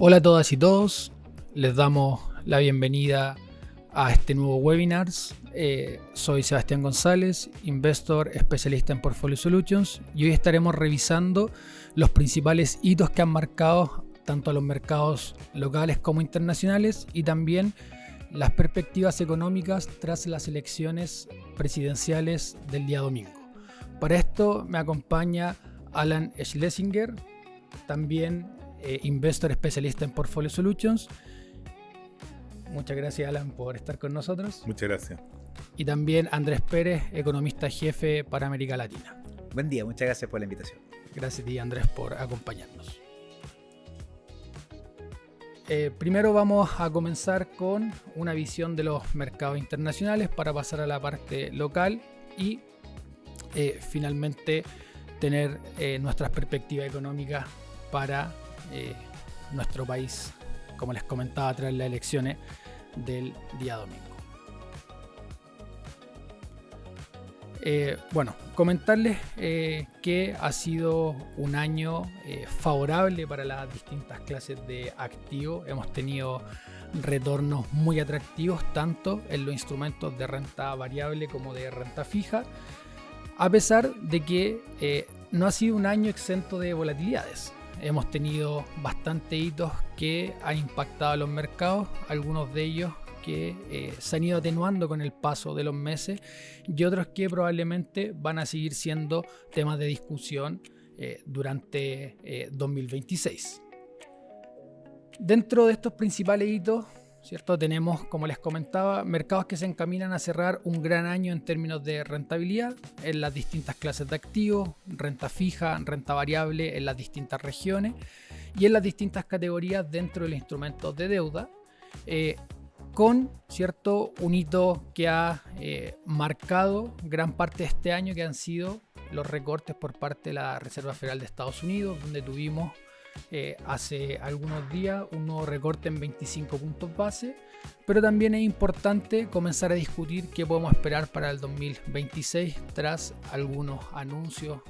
Hola a todas y todos, les damos la bienvenida a este nuevo webinar. Soy Sebastián González, investor especialista en Portfolio Solutions, y hoy estaremos revisando los principales hitos que han marcado tanto a los mercados locales como internacionales y también las perspectivas económicas tras las elecciones presidenciales del día domingo. Para esto me acompaña Alan Schlesinger, también investor especialista en Portfolio Solutions. Muchas gracias, Alan, por estar con nosotros. Muchas gracias. Y también Andrés Pérez, economista jefe para América Latina. Buen día, muchas gracias por la invitación. Gracias a ti, Andrés, por acompañarnos. Primero vamos a comenzar con una visión de los mercados internacionales para pasar a la parte local y finalmente tener nuestras perspectivas económicas para nuestro país, como les comentaba, tras las elecciones del día domingo. Comentarles que ha sido un año favorable para las distintas clases de activos. Hemos tenido retornos muy atractivos tanto en los instrumentos de renta variable como de renta fija, a pesar de que no ha sido un año exento de volatilidades. Hemos tenido bastantes hitos que han impactado a los mercados, algunos de ellos que se han ido atenuando con el paso de los meses y otros que probablemente van a seguir siendo temas de discusión durante 2026. Dentro de estos principales hitos, ¿cierto? Tenemos, como les comentaba, mercados que se encaminan a cerrar un gran año en términos de rentabilidad en las distintas clases de activos, renta fija, renta variable en las distintas regiones y en las distintas categorías dentro de los instrumentos de deuda, con cierto un hito que ha marcado gran parte de este año, que han sido los recortes por parte de la Reserva Federal de Estados Unidos, donde tuvimos hace algunos días un nuevo recorte en 25 puntos base, pero también es importante comenzar a discutir qué podemos esperar para el 2026 tras algunos anuncios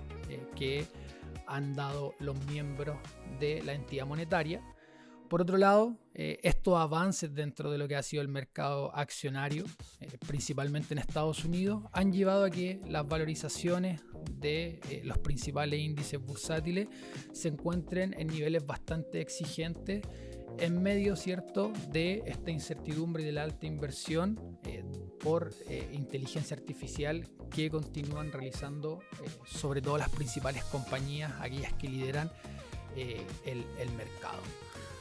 que han dado los miembros de la entidad monetaria. Por otro lado, estos avances dentro de lo que ha sido el mercado accionario, principalmente en Estados Unidos, han llevado a que las valorizaciones de los principales índices bursátiles se encuentren en niveles bastante exigentes en medio, ¿cierto?, de esta incertidumbre y de la alta inversión por inteligencia artificial que continúan realizando sobre todo las principales compañías, aquellas que lideran el mercado.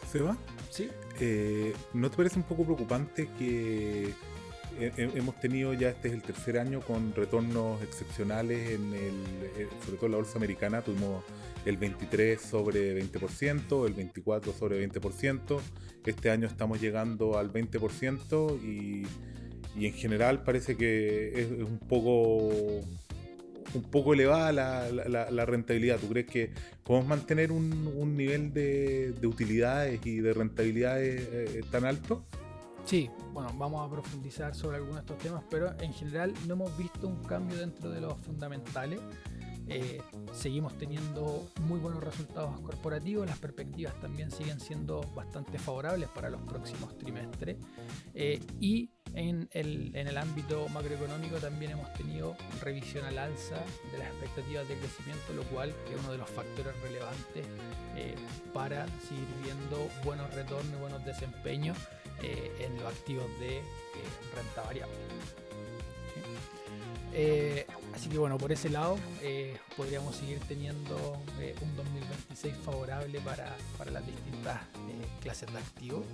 ¿Seba? ¿Sí? ¿No te parece un poco preocupante que hemos tenido ya, este es el tercer año con retornos excepcionales sobre todo en la bolsa americana? Tuvimos el 23 sobre 20%, el 24 sobre 20%, este año estamos llegando al 20% y en general parece que es un poco elevada la rentabilidad. ¿Tú crees que podemos mantener un nivel de utilidades y de rentabilidades tan alto? Sí, bueno, vamos a profundizar sobre algunos de estos temas, pero en general no hemos visto un cambio dentro de los fundamentales. Seguimos teniendo muy buenos resultados corporativos, las perspectivas también siguen siendo bastante favorables para los próximos trimestres y en el ámbito macroeconómico también hemos tenido revisión al alza de las expectativas de crecimiento, lo cual es uno de los factores relevantes para seguir viendo buenos retornos y buenos desempeños en los activos de renta variable. Así que bueno, por ese lado podríamos seguir teniendo un 2026 favorable para las distintas clases de activos.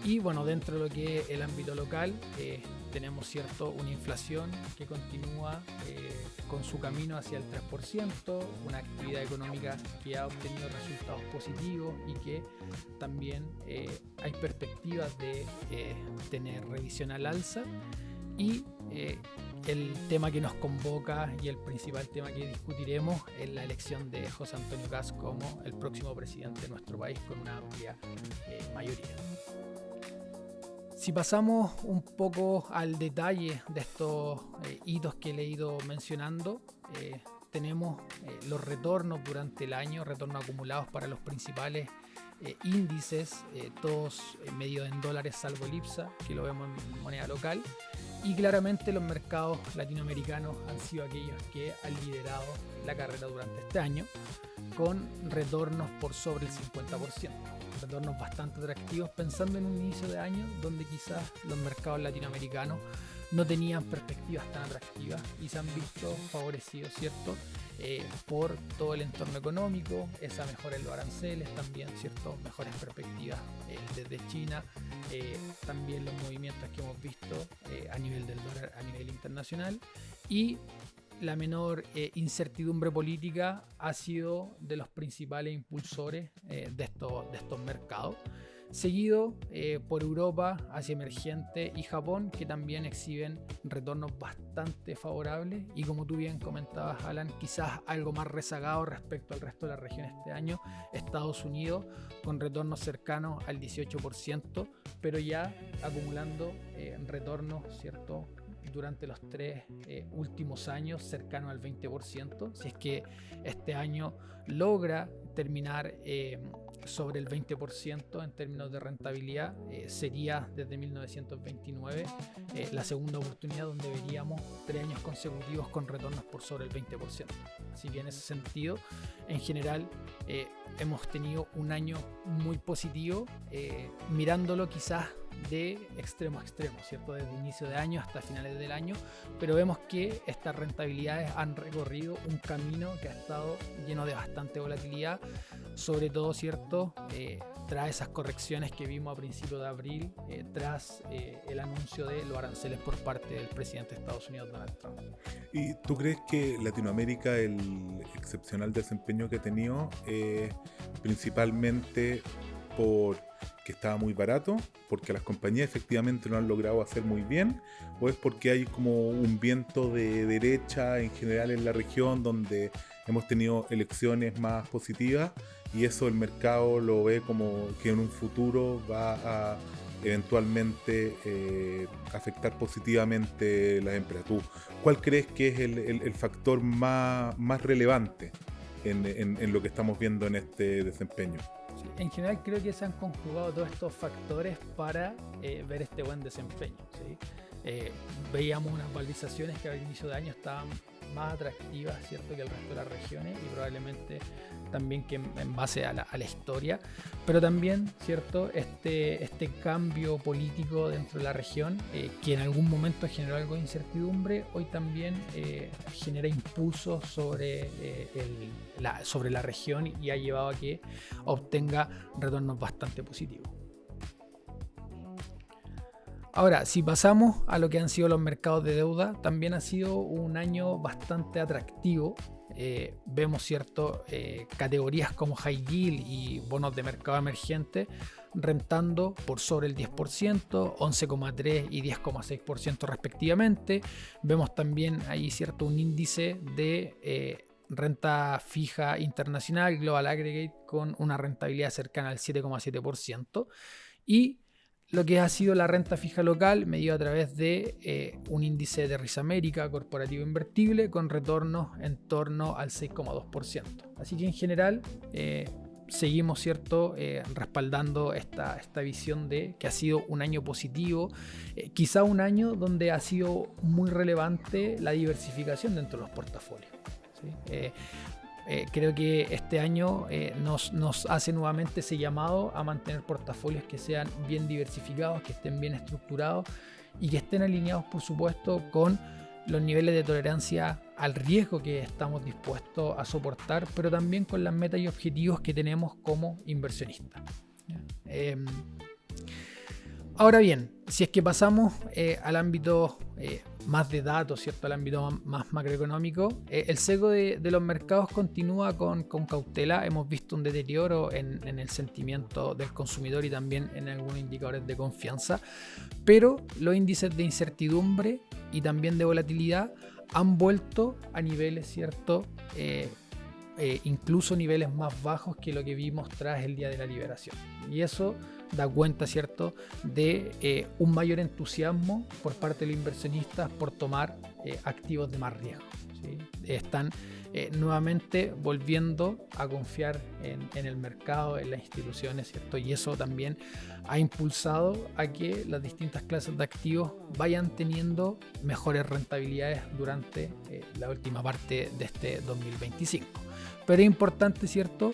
Y bueno, dentro de lo que es el ámbito local tenemos una inflación que continúa con su camino hacia el 3%, una actividad económica que ha obtenido resultados positivos y que también hay perspectivas de tener revisión al alza. Y el tema que nos convoca y el principal tema que discutiremos es la elección de José Antonio Kast como el próximo presidente de nuestro país con una amplia mayoría. Si pasamos un poco al detalle de estos hitos que le he ido mencionando, tenemos los retornos durante el año, retornos acumulados para los principales índices, todos medidos en dólares salvo el IPSA, que lo vemos en moneda local. Y claramente los mercados latinoamericanos han sido aquellos que han liderado la carrera durante este año, con retornos por sobre el 50%. Retornos bastante atractivos, pensando en un inicio de año donde quizás los mercados latinoamericanos no tenían perspectivas tan atractivas y se han visto favorecidos, ¿cierto? Por todo el entorno económico, esa mejora en los aranceles, también, ¿cierto? Mejores perspectivas desde China, también los movimientos que hemos visto a nivel del dólar, a nivel internacional, y la menor incertidumbre política ha sido de los principales impulsores de estos mercados, seguido por Europa, Asia emergente y Japón, que también exhiben retornos bastante favorables y, como tú bien comentabas, Alan, quizás algo más rezagado respecto al resto de la región este año. Estados Unidos con retornos cercanos al 18%, pero ya acumulando retornos, ¿cierto?, durante los 3 últimos años cercano al 20%. Si es que este año logra terminar sobre el 20% en términos de rentabilidad, sería desde 1929 la segunda oportunidad donde veríamos 3 años consecutivos con retornos por sobre el 20%. Así que en ese sentido, en general, hemos tenido un año muy positivo, mirándolo quizás de extremo a extremo, ¿cierto? Desde inicio de año hasta finales del año, pero vemos que estas rentabilidades han recorrido un camino que ha estado lleno de bastante volatilidad, sobre todo, ¿cierto?, tras esas correcciones que vimos a principios de abril, tras el anuncio de los aranceles por parte del presidente de Estados Unidos, Donald Trump. ¿Y tú crees que Latinoamérica, el excepcional desempeño que ha tenido, principalmente porque estaba muy barato, porque las compañías efectivamente lo han logrado hacer muy bien, o es porque hay como un viento de derecha en general en la región donde hemos tenido elecciones más positivas y eso el mercado lo ve como que en un futuro va a eventualmente afectar positivamente las empresas? ¿Tú cuál crees que es el factor más relevante en lo que estamos viendo en este desempeño? En general creo que se han conjugado todos estos factores para ver este buen desempeño, ¿sí? Veíamos unas valorizaciones que al inicio de año estaban más atractivas, ¿cierto?, que el resto de las regiones, y probablemente también que en base a la historia, pero también, ¿cierto?, este cambio político dentro de la región, que en algún momento generó algo de incertidumbre, hoy también genera impulsos sobre la región y ha llevado a que obtenga retornos bastante positivos. Ahora, si pasamos a lo que han sido los mercados de deuda, también ha sido un año bastante atractivo. Vemos, ¿cierto?, categorías como high yield y bonos de mercado emergente rentando por sobre el 10%, 11,3% y 10,6% respectivamente. Vemos también ahí, ¿cierto?, un índice de renta fija internacional, Global Aggregate, con una rentabilidad cercana al 7,7%. Y lo que ha sido la renta fija local, medido a través de un índice de Risamérica corporativo invertible con retornos en torno al 6,2%. Así que en general seguimos, ¿cierto?, respaldando esta visión de que ha sido un año positivo, quizá un año donde ha sido muy relevante la diversificación dentro de los portafolios, ¿sí? Creo que este año nos hace nuevamente ese llamado a mantener portafolios que sean bien diversificados, que estén bien estructurados y que estén alineados, por supuesto, con los niveles de tolerancia al riesgo que estamos dispuestos a soportar, pero también con las metas y objetivos que tenemos como inversionistas. Ahora bien, si es que pasamos al ámbito más de datos, ¿cierto?, al ámbito más macroeconómico, el seco de los mercados continúa con cautela. Hemos visto un deterioro en el sentimiento del consumidor y también en algunos indicadores de confianza, pero los índices de incertidumbre y también de volatilidad han vuelto a niveles, ¿cierto?, incluso niveles más bajos que lo que vimos tras el día de la liberación. Y eso da cuenta, ¿cierto?, de un mayor entusiasmo por parte de los inversionistas por tomar activos de más riesgo, ¿sí? Están nuevamente volviendo a confiar en el mercado, en las instituciones, ¿cierto? Y eso también ha impulsado a que las distintas clases de activos vayan teniendo mejores rentabilidades durante la última parte de este 2025. Pero es importante, ¿cierto?,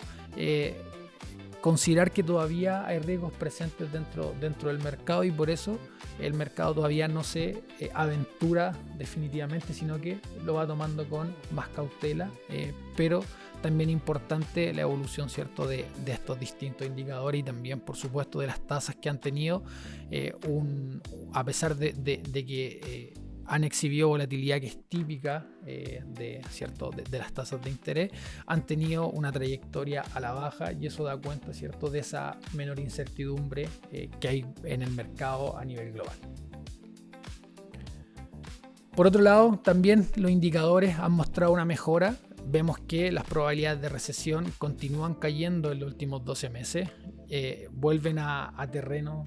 considerar que todavía hay riesgos presentes dentro del mercado, y por eso el mercado todavía no se aventura definitivamente, sino que lo va tomando con más cautela, pero también importante la evolución, ¿cierto?, de estos distintos indicadores, y también, por supuesto, de las tasas que han tenido, a pesar de que han exhibido volatilidad que es típica de las tasas de interés, han tenido una trayectoria a la baja, y eso da cuenta, ¿cierto?, de esa menor incertidumbre que hay en el mercado a nivel global. Por otro lado, también los indicadores han mostrado una mejora. Vemos que las probabilidades de recesión continúan cayendo en los últimos 12 meses. Vuelven a terreno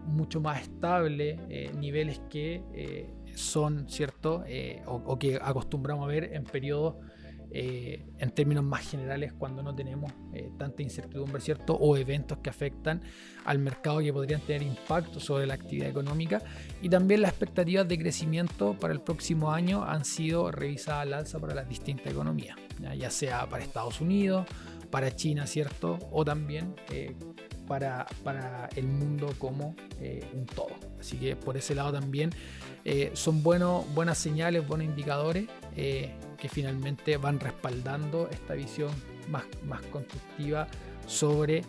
mucho más estable, niveles que son, ¿cierto?, o que acostumbramos a ver en periodos, en términos más generales, cuando no tenemos tanta incertidumbre, ¿cierto?, o eventos que afectan al mercado que podrían tener impacto sobre la actividad económica. Y también las expectativas de crecimiento para el próximo año han sido revisadas al alza para las distintas economías, ya sea para Estados Unidos, para China, ¿cierto?, o también para el mundo como un todo. Así que por ese lado también son buenas señales, buenos indicadores que finalmente van respaldando esta visión más constructiva sobre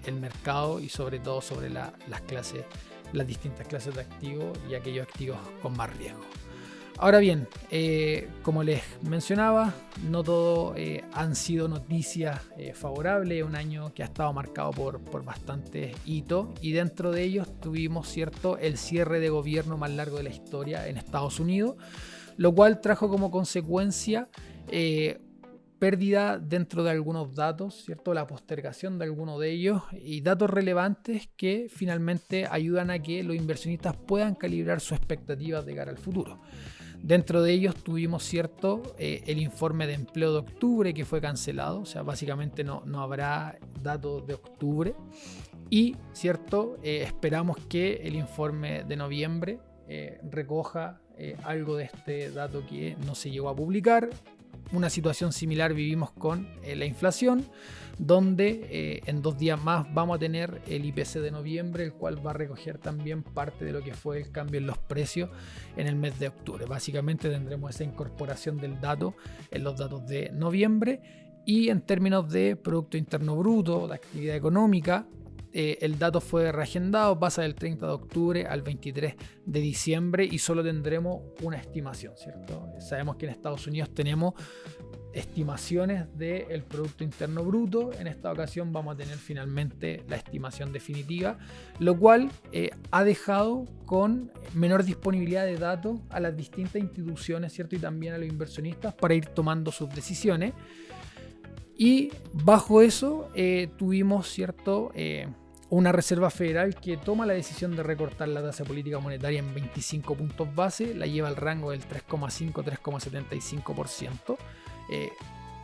el mercado, y sobre todo sobre las distintas clases de activos y aquellos activos con más riesgo. Ahora bien, como les mencionaba, no todo han sido noticias favorables. Un año que ha estado marcado por bastantes hitos, y dentro de ellos tuvimos, ¿cierto?, el cierre de gobierno más largo de la historia en Estados Unidos, lo cual trajo como consecuencia pérdida dentro de algunos datos, ¿cierto?, la postergación de algunos de ellos, y datos relevantes que finalmente ayudan a que los inversionistas puedan calibrar sus expectativas de cara al futuro. Dentro de ellos tuvimos, ¿cierto?, el informe de empleo de octubre, que fue cancelado, o sea, básicamente no habrá datos de octubre, y, ¿cierto?, esperamos que el informe de noviembre recoja algo de este dato que no se llegó a publicar. Una situación similar vivimos con la inflación, donde en 2 días más vamos a tener el IPC de noviembre, el cual va a recoger también parte de lo que fue el cambio en los precios en el mes de octubre. Básicamente tendremos esa incorporación del dato en los datos de noviembre. Y en términos de Producto Interno Bruto, de actividad económica, el dato fue reagendado, pasa del 30 de octubre al 23 de diciembre, y solo tendremos una estimación, ¿cierto? Sabemos que en Estados Unidos tenemos estimaciones del Producto Interno Bruto. En esta ocasión vamos a tener finalmente la estimación definitiva, lo cual ha dejado con menor disponibilidad de datos a las distintas instituciones, ¿cierto?, y también a los inversionistas para ir tomando sus decisiones. Y bajo eso tuvimos, ¿cierto?, una Reserva Federal que toma la decisión de recortar la tasa política monetaria en 25 puntos base, la lleva al rango del 3,5-3,75%,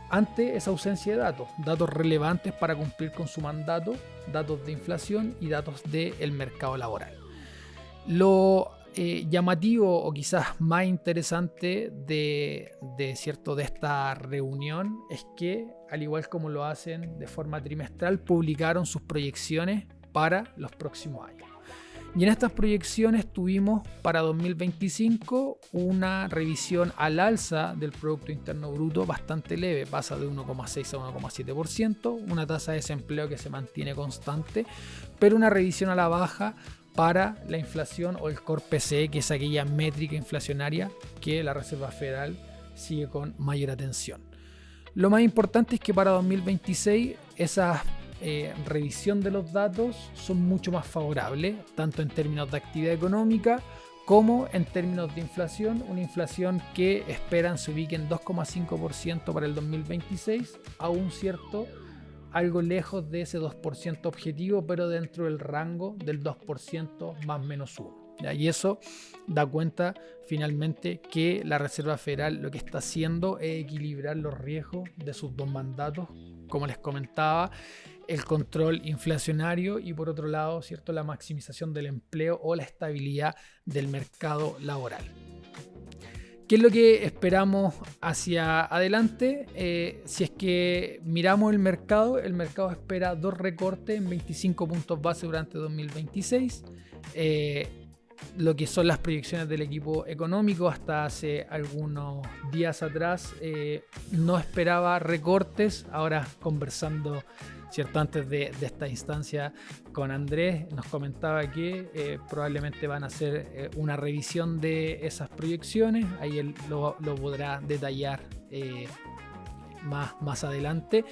ante esa ausencia de datos relevantes para cumplir con su mandato, datos de inflación y datos del mercado laboral. Lo llamativo, o quizás más interesante de esta reunión, es que, al igual como lo hacen de forma trimestral, publicaron sus proyecciones para los próximos años. Y en estas proyecciones tuvimos para 2025 una revisión al alza del Producto Interno Bruto bastante leve, pasa de 1,6 a 1,7%, una tasa de desempleo que se mantiene constante, pero una revisión a la baja para la inflación, o el Core PCE, que es aquella métrica inflacionaria que la Reserva Federal sigue con mayor atención. Lo más importante es que para 2026 esa revisión de los datos son mucho más favorables, tanto en términos de actividad económica como en términos de inflación. Una inflación que esperan se ubique en 2,5% para el 2026, aún cierto, algo lejos de ese 2% objetivo, pero dentro del rango del 2% más menos 1. ¿ya? Y eso da cuenta finalmente que la Reserva Federal lo que está haciendo es equilibrar los riesgos de sus dos mandatos, como les comentaba, el control inflacionario y por otro lado, ¿cierto?, la maximización del empleo o la estabilidad del mercado laboral. ¿Qué es lo que esperamos hacia adelante? Si es que miramos el mercado espera 2 recortes en 25 puntos base durante 2026. Lo que son las proyecciones del equipo económico hasta hace algunos días atrás no esperaba recortes. Ahora conversando, ¿cierto?, antes de esta instancia con Andrés, nos comentaba que probablemente van a hacer una revisión de esas proyecciones. Ahí él lo podrá detallar más adelante.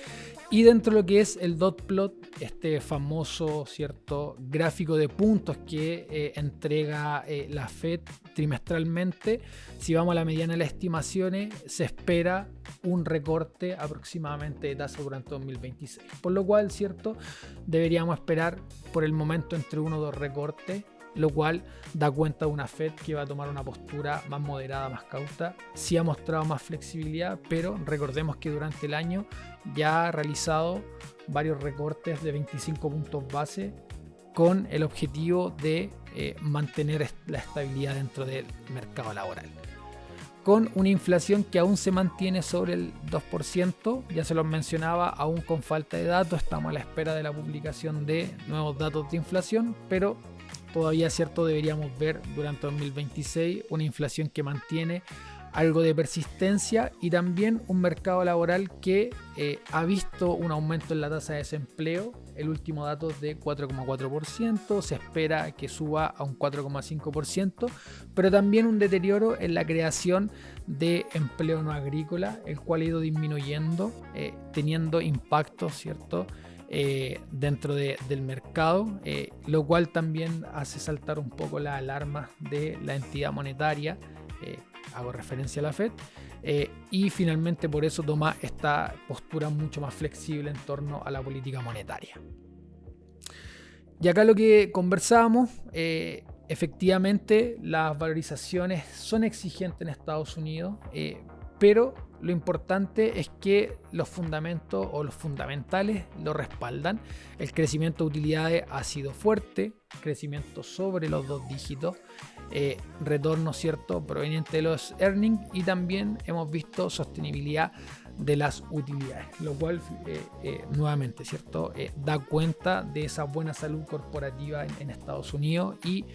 Y dentro de lo que es el dot plot, este famoso, ¿cierto?, gráfico de puntos que entrega la Fed trimestralmente, si vamos a la mediana de las estimaciones, se espera un recorte aproximadamente de tasa durante 2026. Por lo cual, ¿cierto?, deberíamos esperar por el momento entre 1 o 2 recortes, lo cual da cuenta de una Fed que va a tomar una postura más moderada, más cauta. Sí ha mostrado más flexibilidad, pero recordemos que durante el año ya ha realizado varios recortes de 25 puntos base con el objetivo de mantener la estabilidad dentro del mercado laboral. Con una inflación que aún se mantiene sobre el 2%, ya se los mencionaba, aún con falta de datos, estamos a la espera de la publicación de nuevos datos de inflación, pero todavía, cierto, deberíamos ver durante 2026 una inflación que mantiene algo de persistencia y también un mercado laboral que ha visto un aumento en la tasa de desempleo. El último dato es de 4,4%, se espera que suba a un 4,5%, pero también un deterioro en la creación de empleo no agrícola, el cual ha ido disminuyendo, teniendo impacto, ¿cierto?, dentro del mercado, lo cual también hace saltar un poco las alarmas de la entidad monetaria, hago referencia a la Fed, y finalmente por eso toma esta postura mucho más flexible en torno a la política monetaria. Y acá lo que conversábamos, efectivamente las valorizaciones son exigentes en Estados Unidos, pero lo importante es que los fundamentos o los fundamentales lo respaldan. El crecimiento de utilidades ha sido fuerte, crecimiento sobre los 2 dígitos, retorno, ¿cierto?, proveniente de los earnings, y también hemos visto sostenibilidad de las utilidades, lo cual nuevamente, ¿cierto?, da cuenta de esa buena salud corporativa en Estados Unidos y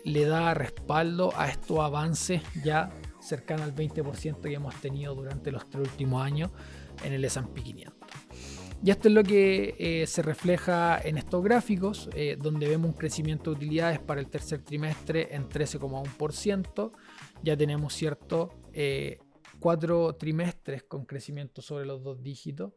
le da respaldo a estos avances ya cercano al 20% que hemos tenido durante los 3 últimos años en el S&P 500. Y esto es lo que se refleja en estos gráficos, donde vemos un crecimiento de utilidades para el tercer trimestre en 13,1%. Ya tenemos, ¿cierto?, 4 trimestres con crecimiento sobre los 2 dígitos,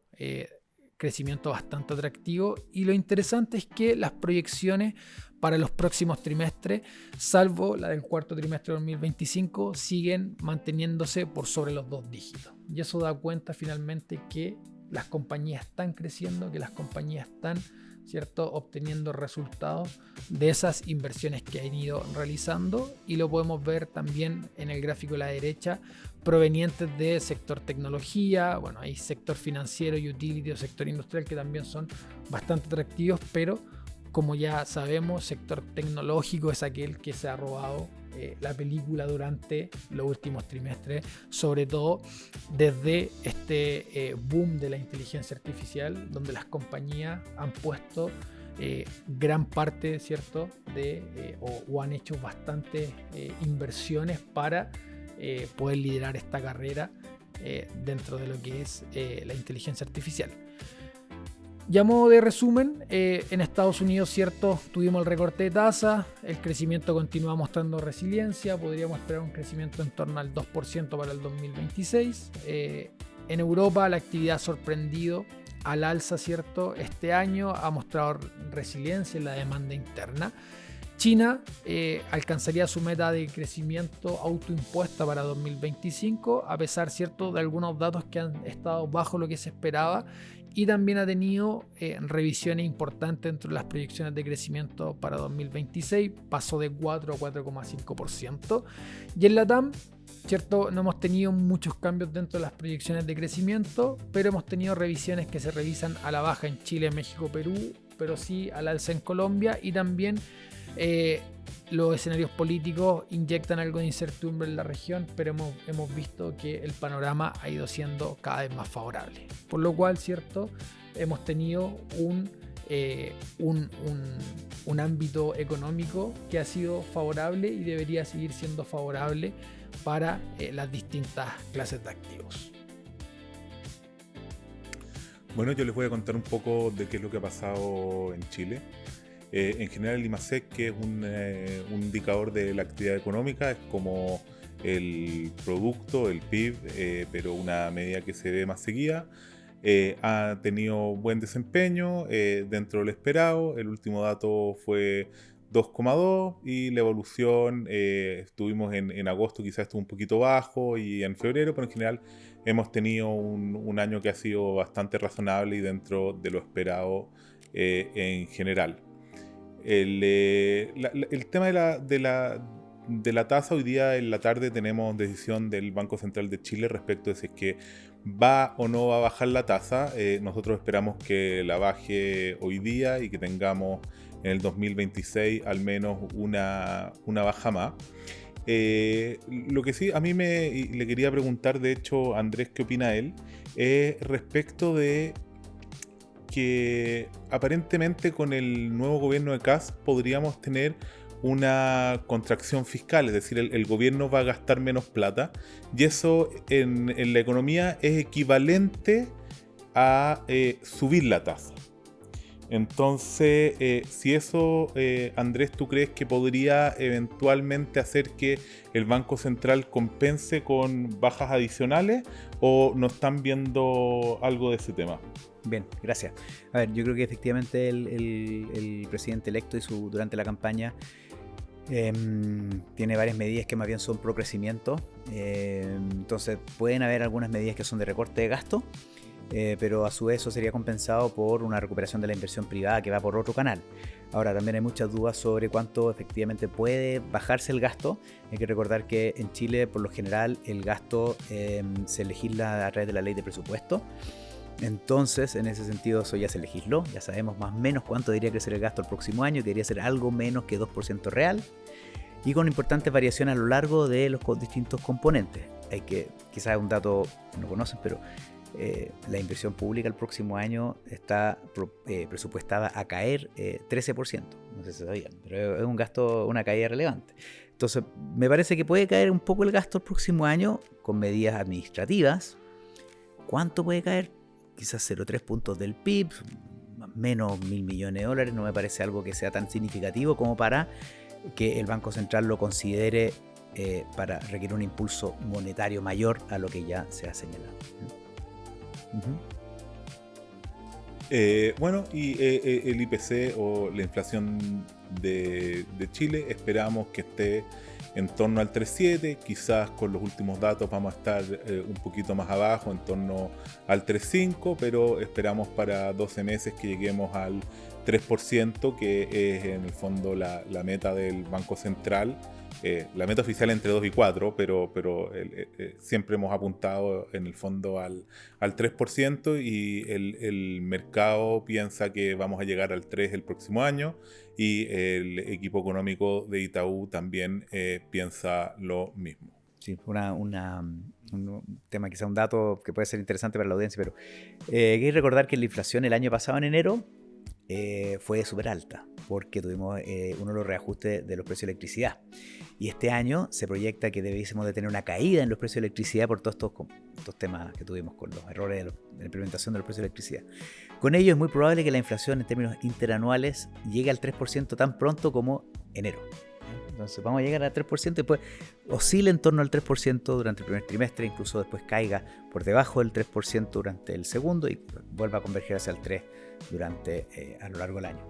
crecimiento bastante atractivo, y lo interesante es que las proyecciones para los próximos trimestres, salvo la del cuarto trimestre de 2025, siguen manteniéndose por sobre los 2 dígitos, y eso da cuenta finalmente que las compañías están creciendo, que las compañías están, ¿cierto?, obteniendo resultados de esas inversiones que han ido realizando, y lo podemos ver también en el gráfico de la derecha, provenientes del sector tecnología, bueno, hay sector financiero, utility o sector industrial que también son bastante atractivos, pero como ya sabemos, sector tecnológico es aquel que se ha robado la película durante los últimos trimestres, sobre todo desde este boom de la inteligencia artificial, donde las compañías han puesto gran parte, ¿cierto?, o han hecho bastantes inversiones para poder liderar esta carrera dentro de lo que es la inteligencia artificial. Ya a modo de resumen, en Estados Unidos, ¿cierto?, tuvimos el recorte de tasa, el crecimiento continúa mostrando resiliencia, podríamos esperar un crecimiento en torno al 2% para el 2026. En Europa la actividad ha sorprendido al alza, ¿cierto?, este año ha mostrado resiliencia en la demanda interna. China alcanzaría su meta de crecimiento autoimpuesta para 2025, a pesar, cierto, de algunos datos que han estado bajo lo que se esperaba, y también ha tenido revisiones importantes dentro de las proyecciones de crecimiento para 2026, pasó de 4 a 4,5%. Y en LATAM, cierto, no hemos tenido muchos cambios dentro de las proyecciones de crecimiento, pero hemos tenido revisiones que se revisan a la baja en Chile, México, Perú, pero sí al alza en Colombia, y también los escenarios políticos inyectan algo de incertidumbre en la región, pero hemos visto que el panorama ha ido siendo cada vez más favorable. Por lo cual, cierto, hemos tenido un ámbito económico que ha sido favorable y debería seguir siendo favorable para las distintas clases de activos. Bueno, yo les voy a contar un poco de qué es lo que ha pasado en Chile. En general, el IMASEC, que es un indicador de la actividad económica, es como el producto, el PIB, pero una medida que se ve más seguida. Ha tenido buen desempeño dentro del esperado. El último dato fue 2,2 y la evolución estuvimos en agosto, quizás estuvo un poquito bajo, y en febrero, pero en general hemos tenido un año que ha sido bastante razonable y dentro de lo esperado en general. El tema de la tasa, hoy día en la tarde tenemos decisión del Banco Central de Chile respecto de si es que va o no va a bajar la tasa. Nosotros esperamos que la baje hoy día y que tengamos en el 2026 al menos una baja más. Lo que sí, a mí le quería preguntar, de hecho, a Andrés, ¿qué opina él? Respecto de que aparentemente con el nuevo gobierno de Kast podríamos tener una contracción fiscal, es decir, el gobierno va a gastar menos plata, y eso en la economía es equivalente a subir la tasa. Entonces, si eso, Andrés, ¿tú crees que podría eventualmente hacer que el Banco Central compense con bajas adicionales, o no están viendo algo de ese tema? Bien, gracias. A ver, yo creo que efectivamente el presidente electo durante la campaña tiene varias medidas que más bien son pro crecimiento. Entonces pueden haber algunas medidas que son de recorte de gasto, pero a su vez eso sería compensado por una recuperación de la inversión privada que va por otro canal. Ahora, también hay muchas dudas sobre cuánto efectivamente puede bajarse el gasto. Hay que recordar que en Chile, por lo general, el gasto se legisla a través de la ley de presupuesto. Entonces, en ese sentido, eso ya se legisló, ya sabemos más o menos cuánto debería crecer el gasto el próximo año, que debería ser algo menos que 2% real, y con importantes variaciones a lo largo de los distintos componentes. Hay que, quizás un dato que no conocen, pero la inversión pública el próximo año está presupuestada a caer 13%, no sé si sabían, pero es un gasto, una caída relevante. Entonces, me parece que puede caer un poco el gasto el próximo año con medidas administrativas. ¿Cuánto puede caer? Quizás 0,3 puntos del PIB, menos $1.000 millones. No me parece algo que sea tan significativo como para que el Banco Central lo considere para requerir un impulso monetario mayor a lo que ya se ha señalado. Bueno, y el IPC o la inflación de Chile esperamos que esté en torno al 3,7, quizás con los últimos datos vamos a estar un poquito más abajo, en torno al 3,5, pero esperamos para 12 meses que lleguemos al 3%, que es en el fondo la meta del Banco Central. La meta oficial entre 2 y 4, pero siempre hemos apuntado en el fondo al 3%, y el mercado piensa que vamos a llegar al 3% el próximo año, y el equipo económico de Itaú también piensa lo mismo. Sí, un tema, quizá un dato que puede ser interesante para la audiencia, pero hay que recordar que la inflación el año pasado en enero fue súper alta, porque tuvimos uno de los reajustes de los precios de electricidad, y este año se proyecta que debiésemos de tener una caída en los precios de electricidad por todos estos temas que tuvimos con los errores de la implementación de los precios de electricidad. Con ello es muy probable que la inflación en términos interanuales llegue al 3% tan pronto como enero. Entonces vamos a llegar al 3%, después oscila en torno al 3% durante el primer trimestre, incluso después caiga por debajo del 3% durante el segundo y vuelva a converger hacia el 3% a lo largo del año.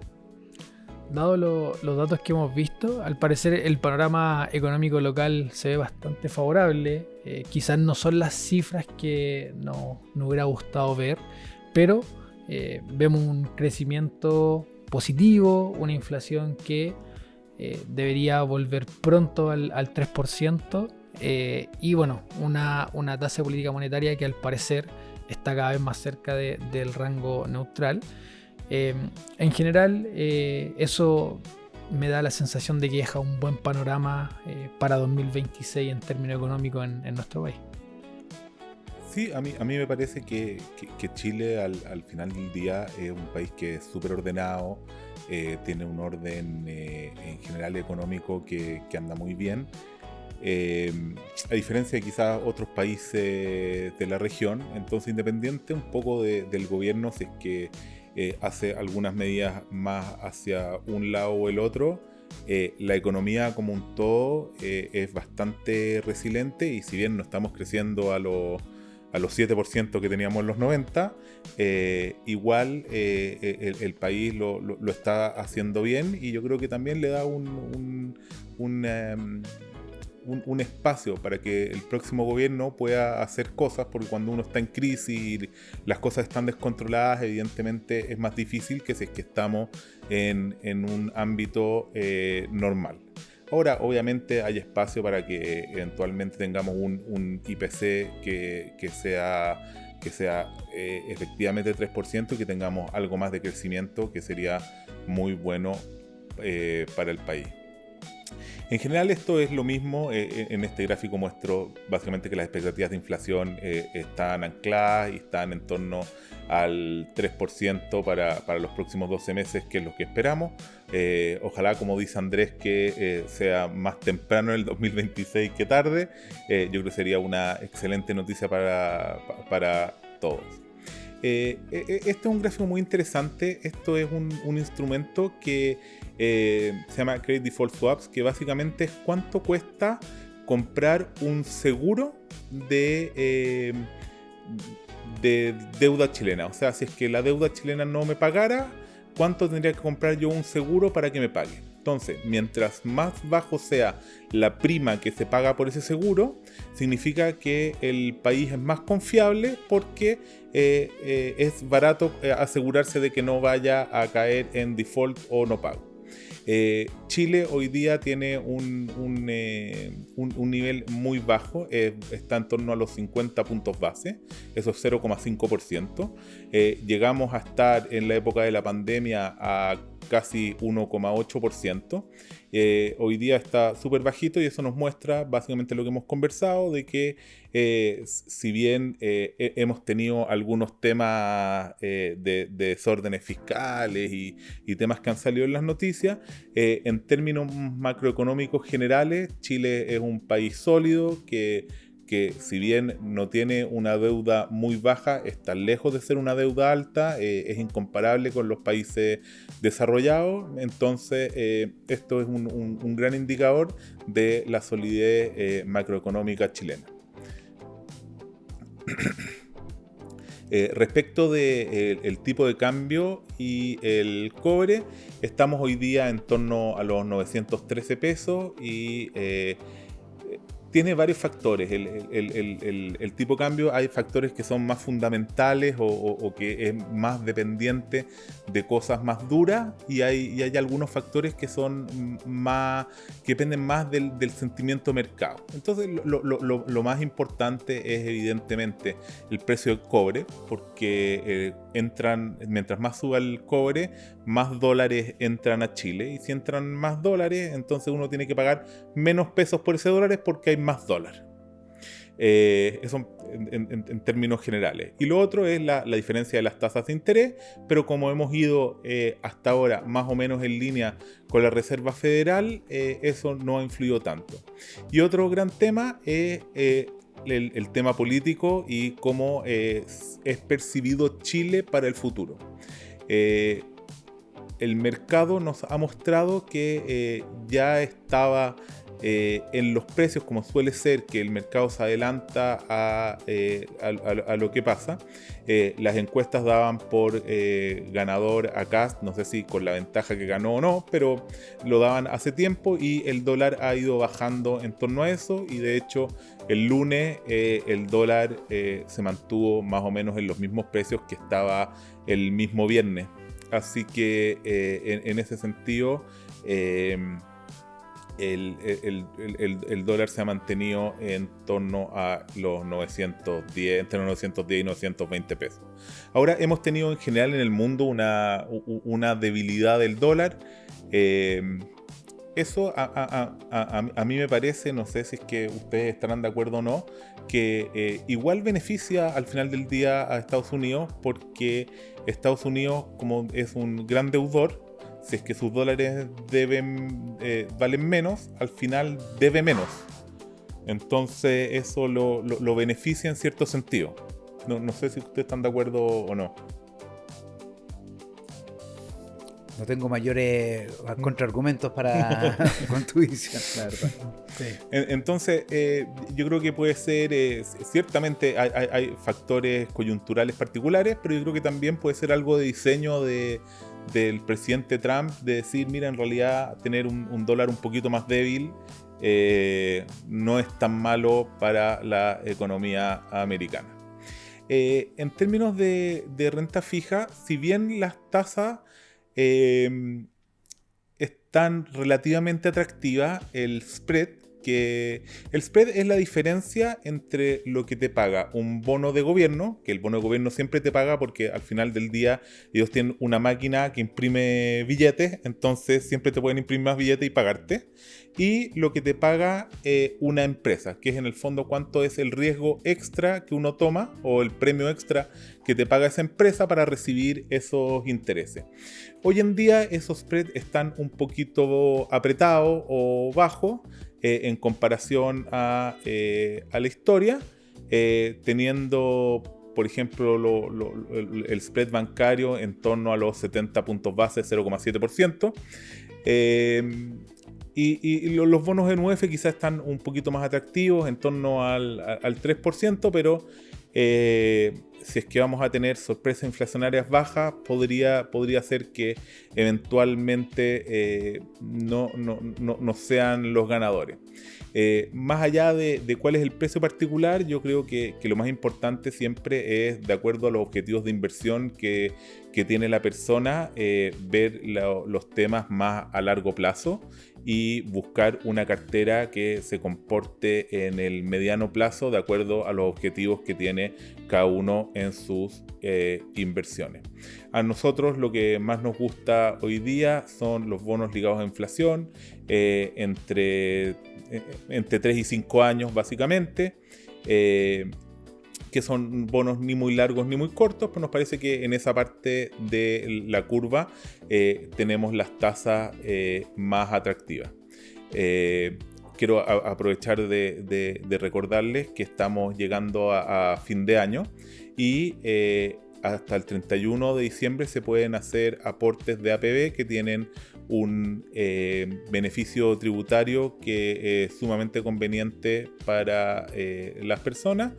dado los datos que hemos visto, al parecer el panorama económico local se ve bastante favorable. Quizás no son las cifras que nos hubiera gustado ver, pero vemos un crecimiento positivo, una inflación que debería volver pronto al 3%, y bueno, una tasa de política monetaria que al parecer está cada vez más cerca del rango neutral. En general, eso me da la sensación de que deja un buen panorama para 2026 en términos económicos en nuestro país. Sí, a mí me parece que Chile al final del día es un país que es súper ordenado, tiene un orden en general económico que anda muy bien. A diferencia de quizás otros países de la región, entonces independiente un poco del gobierno, si es que hace algunas medidas más hacia un lado o el otro, la economía como un todo es bastante resiliente, y si bien no estamos creciendo a los 7% que teníamos en los 90, igual el país lo está haciendo bien, y yo creo que también le da un espacio para que el próximo gobierno pueda hacer cosas, porque cuando uno está en crisis y las cosas están descontroladas, evidentemente es más difícil que si es que estamos en un ámbito normal. Ahora, obviamente hay espacio para que eventualmente tengamos un IPC que sea efectivamente 3%, y que tengamos algo más de crecimiento, que sería muy bueno para el país. En general esto es lo mismo. En este gráfico muestro básicamente que las expectativas de inflación están ancladas y están en torno al 3% para los próximos 12 meses, que es lo que esperamos. Ojalá, como dice Andrés, que sea más temprano en el 2026 que tarde. Yo creo que sería una excelente noticia para todos. Este es un gráfico muy interesante. Esto es un instrumento que se llama Credit Default Swaps, que básicamente es cuánto cuesta comprar un seguro de deuda chilena. O sea, si es que la deuda chilena no me pagara, ¿cuánto tendría que comprar yo un seguro para que me pague? Entonces, mientras más bajo sea la prima que se paga por ese seguro, significa que el país es más confiable, porque es barato asegurarse de que no vaya a caer en default o no pago. Chile hoy día tiene un nivel muy bajo, está en torno a los 50 puntos base, eso es 0,5%. Llegamos a estar en la época de la pandemia a casi 1,8%. Hoy día está súper bajito, y eso nos muestra básicamente lo que hemos conversado, de que si bien hemos tenido algunos temas de desórdenes fiscales y temas que han salido en las noticias, en términos macroeconómicos generales, Chile es un país sólido que si bien no tiene una deuda muy baja, está lejos de ser una deuda alta, es incomparable con los países desarrollados. Entonces esto es un gran indicador de la solidez macroeconómica chilena. Respecto del tipo de cambio y el cobre, estamos hoy día en torno a los 913 pesos, y tiene varios factores. El tipo de cambio, hay factores que son más fundamentales o que es más dependiente de cosas más duras, y hay algunos factores que son que dependen más del sentimiento de mercado. Entonces lo más importante es evidentemente el precio del cobre, porque mientras más suba el cobre, más dólares entran a Chile, y si entran más dólares, entonces uno tiene que pagar menos pesos por ese dólares, porque hay más dólares. Eso en términos generales. Y lo otro es la diferencia de las tasas de interés, pero como hemos ido hasta ahora más o menos en línea con la Reserva Federal, eso no ha influido tanto. Y otro gran tema es el tema político y cómo es percibido Chile para el futuro. El mercado nos ha mostrado que ya estaba en los precios, como suele ser que el mercado se adelanta a lo que pasa, las encuestas daban por ganador a Kast, no sé si con la ventaja que ganó o no, pero lo daban hace tiempo y el dólar ha ido bajando en torno a eso, y de hecho el lunes el dólar se mantuvo más o menos en los mismos precios que estaba el mismo viernes. Así que en ese sentido el dólar se ha mantenido en torno a los 910, entre los 910 y 920 pesos. Ahora hemos tenido en general en el mundo una debilidad del dólar. Eso a mí me parece, no sé si es que ustedes estarán de acuerdo o no, que igual beneficia al final del día a Estados Unidos, porque Estados Unidos, como es un gran deudor, si es que sus dólares valen menos, al final debe menos. Entonces eso lo beneficia en cierto sentido. No sé si ustedes están de acuerdo o no. No tengo mayores contraargumentos con tu visión, la verdad. Sí. Entonces, yo creo que puede ser, ciertamente hay factores coyunturales particulares, pero yo creo que también puede ser algo de diseño del presidente Trump, de decir, mira, en realidad tener un dólar un poquito más débil no es tan malo para la economía americana. En términos de renta fija, si bien las tasas están relativamente atractivas, el spread es la diferencia entre lo que te paga un bono de gobierno, que el bono de gobierno siempre te paga porque al final del día ellos tienen una máquina que imprime billetes, entonces siempre te pueden imprimir más billetes y pagarte, y lo que te paga una empresa, que es en el fondo cuánto es el riesgo extra que uno toma o el premio extra que te paga esa empresa para recibir esos intereses. Hoy en día esos spreads están un poquito apretados o bajos en comparación a la historia, teniendo, por ejemplo, el spread bancario en torno a los 70 puntos base, 0,7%. Y los bonos en UF quizás están un poquito más atractivos, en torno al 3%, pero si es que vamos a tener sorpresas inflacionarias bajas, podría ser que eventualmente no sean los ganadores. Más allá de cuál es el precio particular, yo creo que lo más importante siempre es, de acuerdo a los objetivos de inversión que tiene la persona, ver los temas más a largo plazo y buscar una cartera que se comporte en el mediano plazo de acuerdo a los objetivos que tiene cada uno en sus inversiones. A nosotros lo que más nos gusta hoy día son los bonos ligados a inflación, entre 3 y 5 años básicamente, que son bonos ni muy largos ni muy cortos, pero nos parece que en esa parte de la curva tenemos las tasas más atractivas. Quiero aprovechar de recordarles que estamos llegando a fin de año y hasta el 31 de diciembre se pueden hacer aportes de APB que tienen un beneficio tributario que es sumamente conveniente para las personas.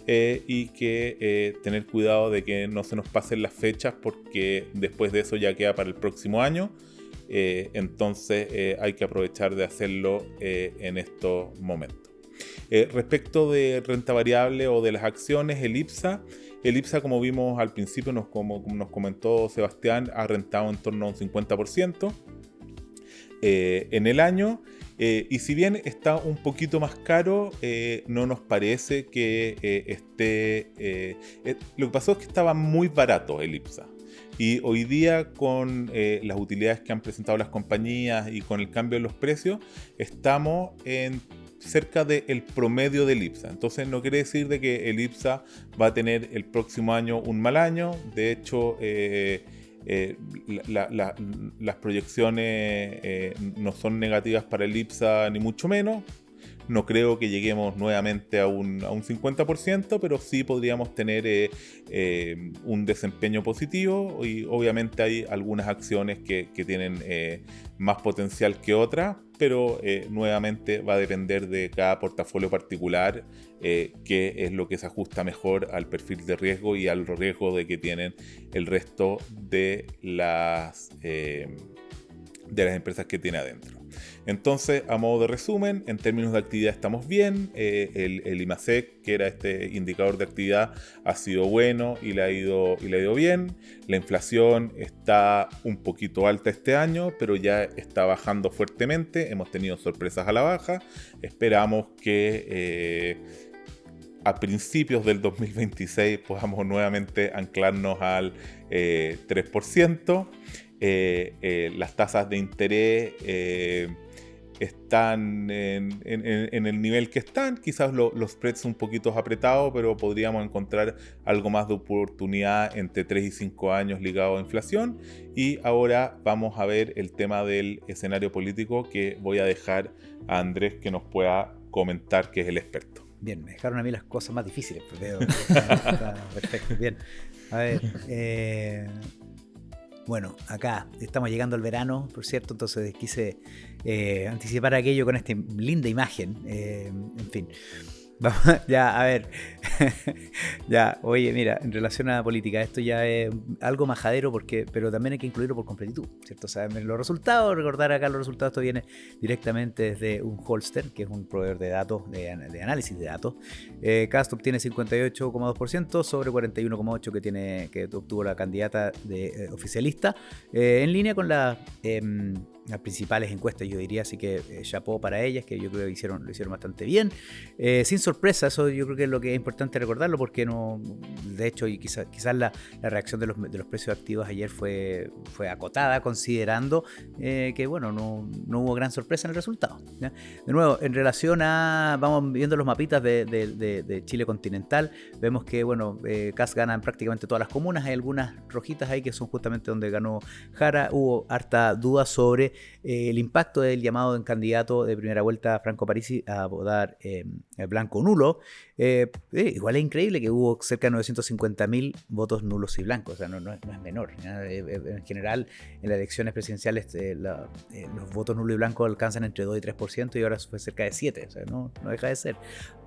Y que tener cuidado de que no se nos pasen las fechas, porque después de eso ya queda para el próximo año. Entonces hay que aprovechar de hacerlo en estos momentos. Respecto de renta variable o de las acciones, el IPSA, como vimos al principio, como nos comentó Sebastián, ha rentado en torno a un 50% en el año. Y si bien está un poquito más caro, no nos parece que esté... lo que pasó es que estaba muy barato el IPSA. Y hoy día, con las utilidades que han presentado las compañías y con el cambio en los precios, estamos en cerca del promedio del IPSA. Entonces no quiere decir de que el IPSA va a tener el próximo año un mal año. De hecho, las proyecciones no son negativas para el IPSA ni mucho menos. No creo que lleguemos nuevamente a un 50%, pero sí podríamos tener un desempeño positivo, y obviamente hay algunas acciones que tienen más potencial que otras, pero nuevamente va a depender de cada portafolio particular, qué es lo que se ajusta mejor al perfil de riesgo y al riesgo de que tienen el resto de las empresas que tiene adentro. Entonces, a modo de resumen, en términos de actividad estamos bien. El IMASEC, que era este indicador de actividad, ha sido bueno y le ha ido bien. La inflación está un poquito alta este año, pero ya está bajando fuertemente. Hemos tenido sorpresas a la baja. Esperamos que a principios del 2026 podamos nuevamente anclarnos al 3%. Las tasas de interés están en el nivel que están, quizás los spreads un poquito apretados, pero podríamos encontrar algo más de oportunidad entre 3 y 5 años ligado a inflación. Y ahora vamos a ver el tema del escenario político, que voy a dejar a Andrés que nos pueda comentar, que es el experto. Bien, me dejaron a mí las cosas más difíciles, pues veo. Está perfecto, bien. A ver, bueno, acá estamos llegando al verano, por cierto, entonces quise anticipar aquello con esta linda imagen. En fin, vamos, ya, a ver. Ya, oye, mira, en relación a la política, esto ya es algo majadero, pero también hay que incluirlo por completitud, ¿cierto? O sea, los resultados, recordar acá los resultados, esto viene directamente desde un Holster, que es un proveedor de datos, de análisis de datos. Cast obtiene 58,2% sobre 41,8% que obtuvo la candidata de oficialista, en línea con las principales encuestas, yo diría, así que chapeau para ellas, que yo creo que lo hicieron bastante bien. Sin sorpresa, eso yo creo que es lo que es importante recordarlo, porque no, de hecho, y quizás la reacción de los precios activos ayer fue acotada, considerando que bueno, no hubo gran sorpresa en el resultado, ¿ya? De nuevo, en relación a, vamos viendo los mapitas de Chile continental, vemos que bueno, CAS gana en prácticamente todas las comunas. Hay algunas rojitas ahí que son justamente donde ganó Jara. Hubo harta duda sobre el impacto del llamado en candidato de primera vuelta Franco Parisi a votar blanco nulo. Igual es increíble que hubo cerca de 950.000 votos nulos y blancos, o sea, no es menor, ¿ya? En general, en las elecciones presidenciales los votos nulos y blancos alcanzan entre 2 y 3%, y ahora fue cerca de 7%, o sea, no deja de ser.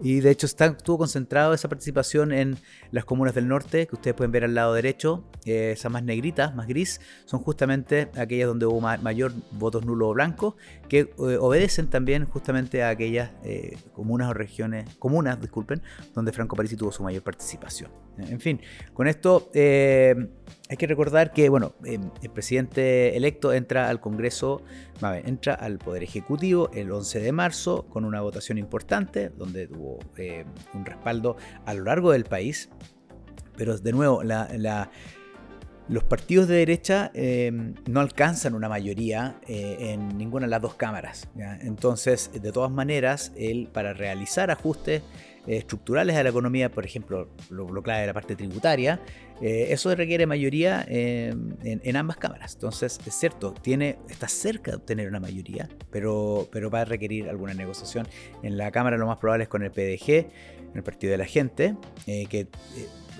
Y de hecho estuvo concentrado esa participación en las comunas del norte, que ustedes pueden ver al lado derecho. Esas más negritas, más gris, son justamente aquellas donde hubo mayor votos nulos o blancos, que obedecen también justamente a aquellas comunas, donde Franco Parisi tuvo su mayor participación. En fin, con esto hay que recordar que bueno, el presidente electo entra al Congreso, entra al Poder Ejecutivo el 11 de marzo con una votación importante, donde tuvo un respaldo a lo largo del país. Pero de nuevo, los partidos de derecha no alcanzan una mayoría en ninguna de las dos cámaras, ¿ya? Entonces, de todas maneras, para realizar ajustes estructurales a la economía, por ejemplo, lo clave de la parte tributaria, eso requiere mayoría en ambas cámaras. Entonces, es cierto, está cerca de obtener una mayoría, pero va a requerir alguna negociación. En la Cámara lo más probable es con el PDG, el Partido de la Gente, que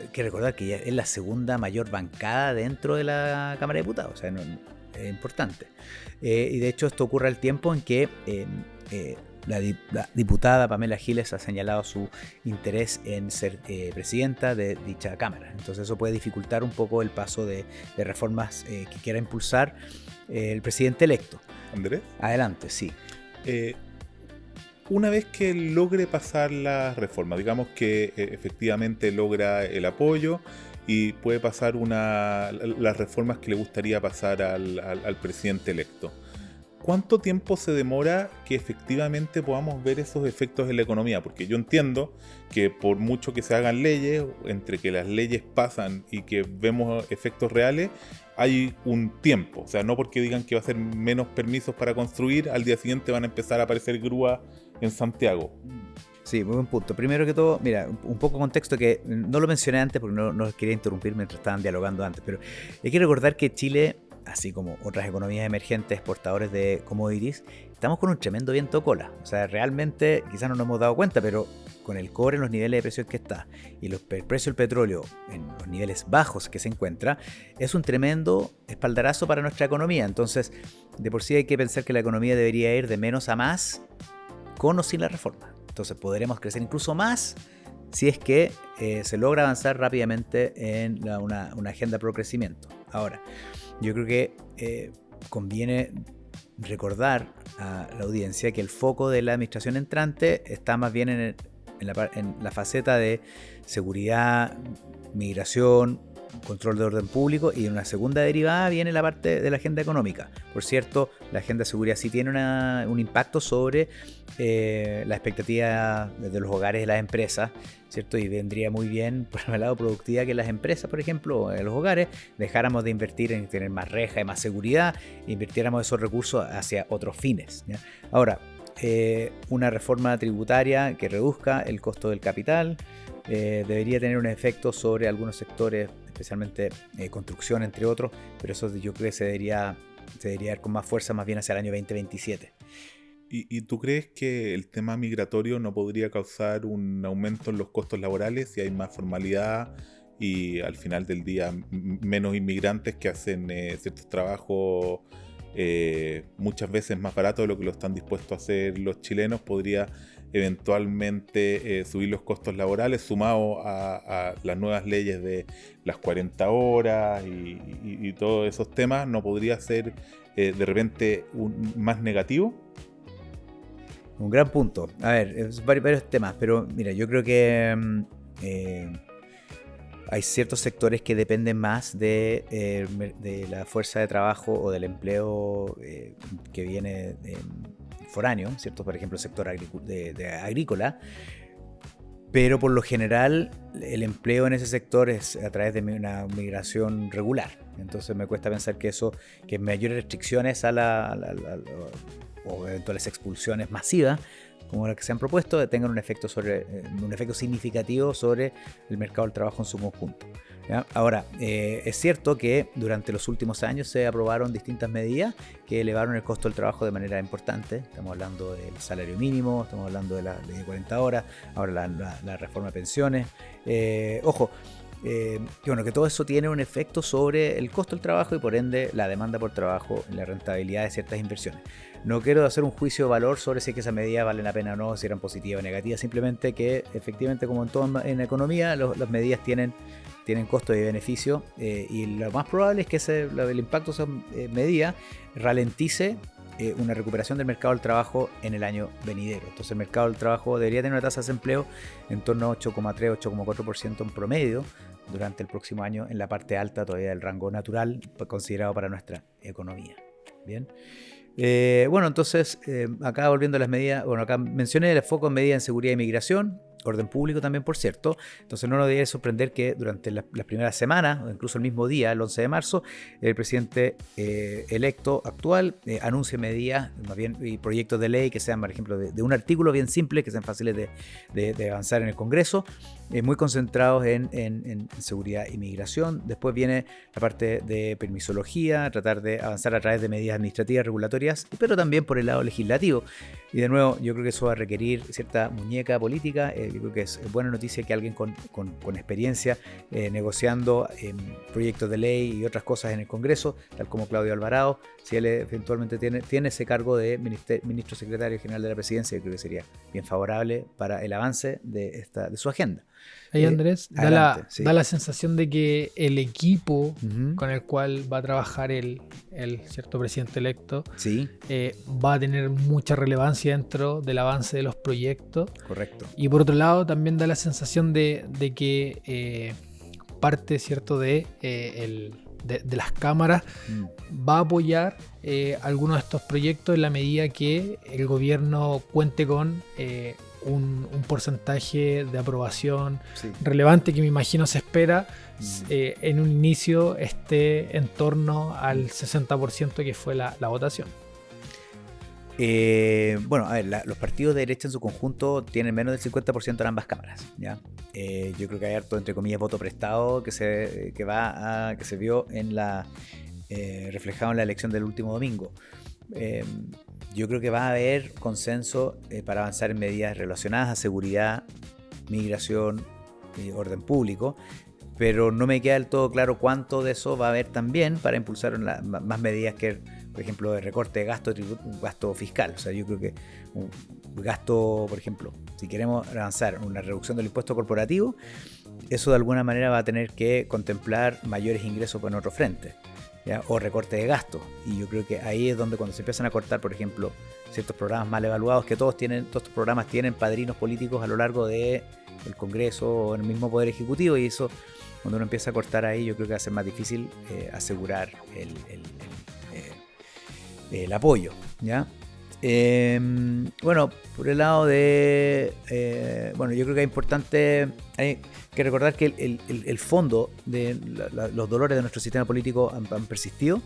hay que recordar que ya es la segunda mayor bancada dentro de la Cámara de Diputados, o sea, es importante. Y de hecho esto ocurre al tiempo en que la diputada Pamela Giles ha señalado su interés en ser presidenta de dicha Cámara. Entonces eso puede dificultar un poco el paso de reformas que quiera impulsar el presidente electo. Andrés. Adelante, sí. Una vez que logre pasar la reforma, digamos que efectivamente logra el apoyo y puede pasar las reformas que le gustaría pasar al presidente electo, ¿cuánto tiempo se demora que efectivamente podamos ver esos efectos en la economía? Porque yo entiendo que por mucho que se hagan leyes, entre que las leyes pasan y que vemos efectos reales, hay un tiempo. O sea, no porque digan que va a ser menos permisos para construir, al día siguiente van a empezar a aparecer grúas en Santiago. Sí, muy buen punto. Primero que todo, mira, un poco de contexto que no lo mencioné antes porque no quería interrumpir mientras estaban dialogando antes, pero hay que recordar que Chile así como otras economías emergentes exportadores de commodities, estamos con un tremendo viento de cola. O sea, realmente quizás no nos hemos dado cuenta, pero con el cobre en los niveles de precios que está y el precio del petróleo en los niveles bajos que se encuentra, es un tremendo espaldarazo para nuestra economía. Entonces, de por sí hay que pensar que la economía debería ir de menos a más con o sin la reforma. Entonces podremos crecer incluso más si es que se logra avanzar rápidamente en una agenda pro crecimiento. Ahora, yo creo que conviene recordar a la audiencia que el foco de la administración entrante está más bien en la faceta de seguridad, migración, control de orden público, y en una segunda derivada viene la parte de la agenda económica. Por cierto, la agenda de seguridad sí tiene un impacto sobre la expectativa de los hogares y las empresas, ¿cierto? Y vendría muy bien por el lado productividad que las empresas, por ejemplo, en los hogares, dejáramos de invertir en tener más reja y más seguridad e invirtiéramos esos recursos hacia otros fines, ¿ya? Ahora, una reforma tributaria que reduzca el costo del capital debería tener un efecto sobre algunos sectores, especialmente construcción, entre otros, pero eso yo creo que se debería ir con más fuerza más bien hacia el año 2027. ¿Y tú crees que el tema migratorio no podría causar un aumento en los costos laborales si hay más formalidad y al final del día menos inmigrantes que hacen ciertos trabajos muchas veces más baratos de lo que lo están dispuestos a hacer los chilenos? ¿Podría eventualmente subir los costos laborales sumado a las nuevas leyes de las 40 horas y todos esos temas? ¿No podría ser de repente más negativo? Un gran punto. A ver, varios temas, pero mira, yo creo que hay ciertos sectores que dependen más de la fuerza de trabajo o del empleo que viene foráneo, ¿cierto? Por ejemplo, el sector agrícola. Pero por lo general, el empleo en ese sector es a través de una migración regular. Entonces me cuesta pensar que mayores restricciones o eventuales expulsiones masivas, como las que se han propuesto, tengan un efecto significativo sobre el mercado del trabajo en su conjunto, ¿ya? Ahora, es cierto que durante los últimos años se aprobaron distintas medidas que elevaron el costo del trabajo de manera importante. Estamos hablando del salario mínimo, estamos hablando de la ley de 40 horas, ahora la reforma de pensiones. Ojo, que todo eso tiene un efecto sobre el costo del trabajo y por ende la demanda por trabajo y la rentabilidad de ciertas inversiones. No quiero hacer un juicio de valor sobre si es que esas medidas valen la pena o no, si eran positivas o negativas, simplemente que efectivamente, como en todo en economía, las medidas tienen costo y beneficio, y lo más probable es que el impacto de esas medidas ralentice una recuperación del mercado del trabajo en el año venidero. Entonces el mercado del trabajo debería tener una tasa de desempleo en torno a 8,3-8,4% en promedio durante el próximo año, en la parte alta todavía del rango natural considerado para nuestra economía. Bien. Bueno, entonces acá volviendo a las medidas, acá mencioné el foco en medidas en seguridad y migración, orden público también, por cierto. Entonces no nos debería sorprender que durante las primeras semanas, o incluso el mismo día, el 11 de marzo, el presidente electo actual anuncie medidas más bien, y proyectos de ley que sean, por ejemplo, de un artículo bien simple, que sean fáciles de avanzar en el Congreso, muy concentrados en seguridad y migración. Después viene la parte de permisología, tratar de avanzar a través de medidas administrativas, regulatorias, pero también por el lado legislativo. Y de nuevo, yo creo que eso va a requerir cierta muñeca política. Yo creo que es buena noticia que alguien con experiencia negociando proyectos de ley y otras cosas en el Congreso, tal como Claudio Alvarado, si él eventualmente tiene ese cargo de ministro secretario general de la presidencia, yo creo que sería bien favorable para el avance de su agenda. Ahí, Andrés, da la sensación de que el equipo con el cual va a trabajar el cierto presidente electo va a tener mucha relevancia dentro del avance de los proyectos. Correcto. Y por otro lado, también da la sensación de que parte, ¿cierto?, de las cámaras va a apoyar algunos de estos proyectos en la medida que el gobierno cuente con un porcentaje de aprobación relevante, que me imagino se espera en un inicio esté en torno al 60% que fue la votación. Bueno, a ver, los partidos de derecha en su conjunto tienen menos del 50% en ambas cámaras, ¿ya? Yo creo que hay harto, entre comillas, voto prestado que se vio en reflejado en la elección del último domingo. Yo creo que va a haber consenso para avanzar en medidas relacionadas a seguridad, migración y orden público, pero no me queda del todo claro cuánto de eso va a haber también para impulsar más medidas que, por ejemplo, de recorte de gasto fiscal. O sea, yo creo que un gasto, por ejemplo, si queremos avanzar en una reducción del impuesto corporativo, eso de alguna manera va a tener que contemplar mayores ingresos en otro frente, ¿ya? O recorte de gastos. Y yo creo que ahí es donde cuando se empiezan a cortar, por ejemplo, ciertos programas mal evaluados, que todos estos programas tienen padrinos políticos a lo largo del Congreso o en el mismo Poder Ejecutivo, y eso, cuando uno empieza a cortar ahí, yo creo que va a ser más difícil asegurar el apoyo, ¿ya? Bueno, por el lado de... bueno, yo creo que es importante... Hay que recordar que el fondo de los dolores de nuestro sistema político han persistido,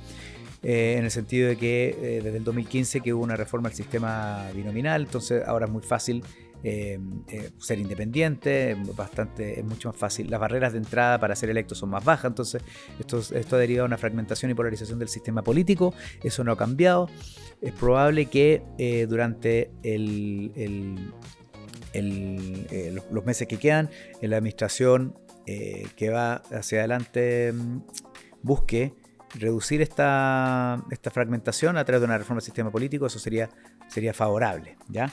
en el sentido de que desde el 2015 que hubo una reforma al sistema binominal, entonces ahora es muy fácil ser independiente, es mucho más fácil. Las barreras de entrada para ser electo son más bajas, entonces esto deriva de una fragmentación y polarización del sistema político. Eso no ha cambiado. Es probable que durante los meses que quedan, en la administración que va hacia adelante busque reducir esta fragmentación a través de una reforma del sistema político. Eso sería favorable, ¿ya?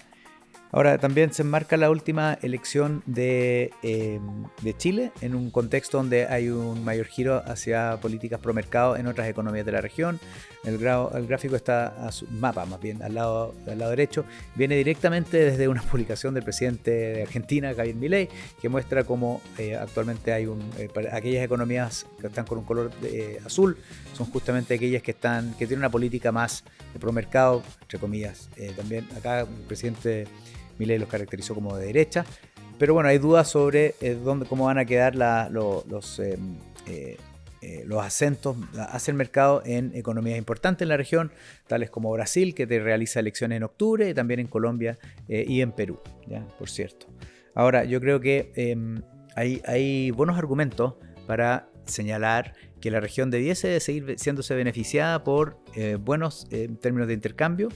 Ahora, también se enmarca la última elección de Chile en un contexto donde hay un mayor giro hacia políticas pro mercado en otras economías de la región. El gráfico está a su mapa, más bien al lado derecho, viene directamente desde una publicación del presidente de Argentina, Javier Milei, que muestra cómo actualmente hay aquellas economías que están con un color azul, son justamente aquellas que tienen una política más de pro mercado, entre comillas. También acá el presidente Milei los caracterizó como de derecha, pero bueno, hay dudas sobre cómo van a quedar los acentos hacia el mercado en economías importantes en la región, tales como Brasil, que realiza elecciones en octubre, y también en Colombia y en Perú, ¿ya? Por cierto. Ahora, yo creo que hay buenos argumentos para señalar que la región debiese seguir siéndose beneficiada por buenos términos de intercambio,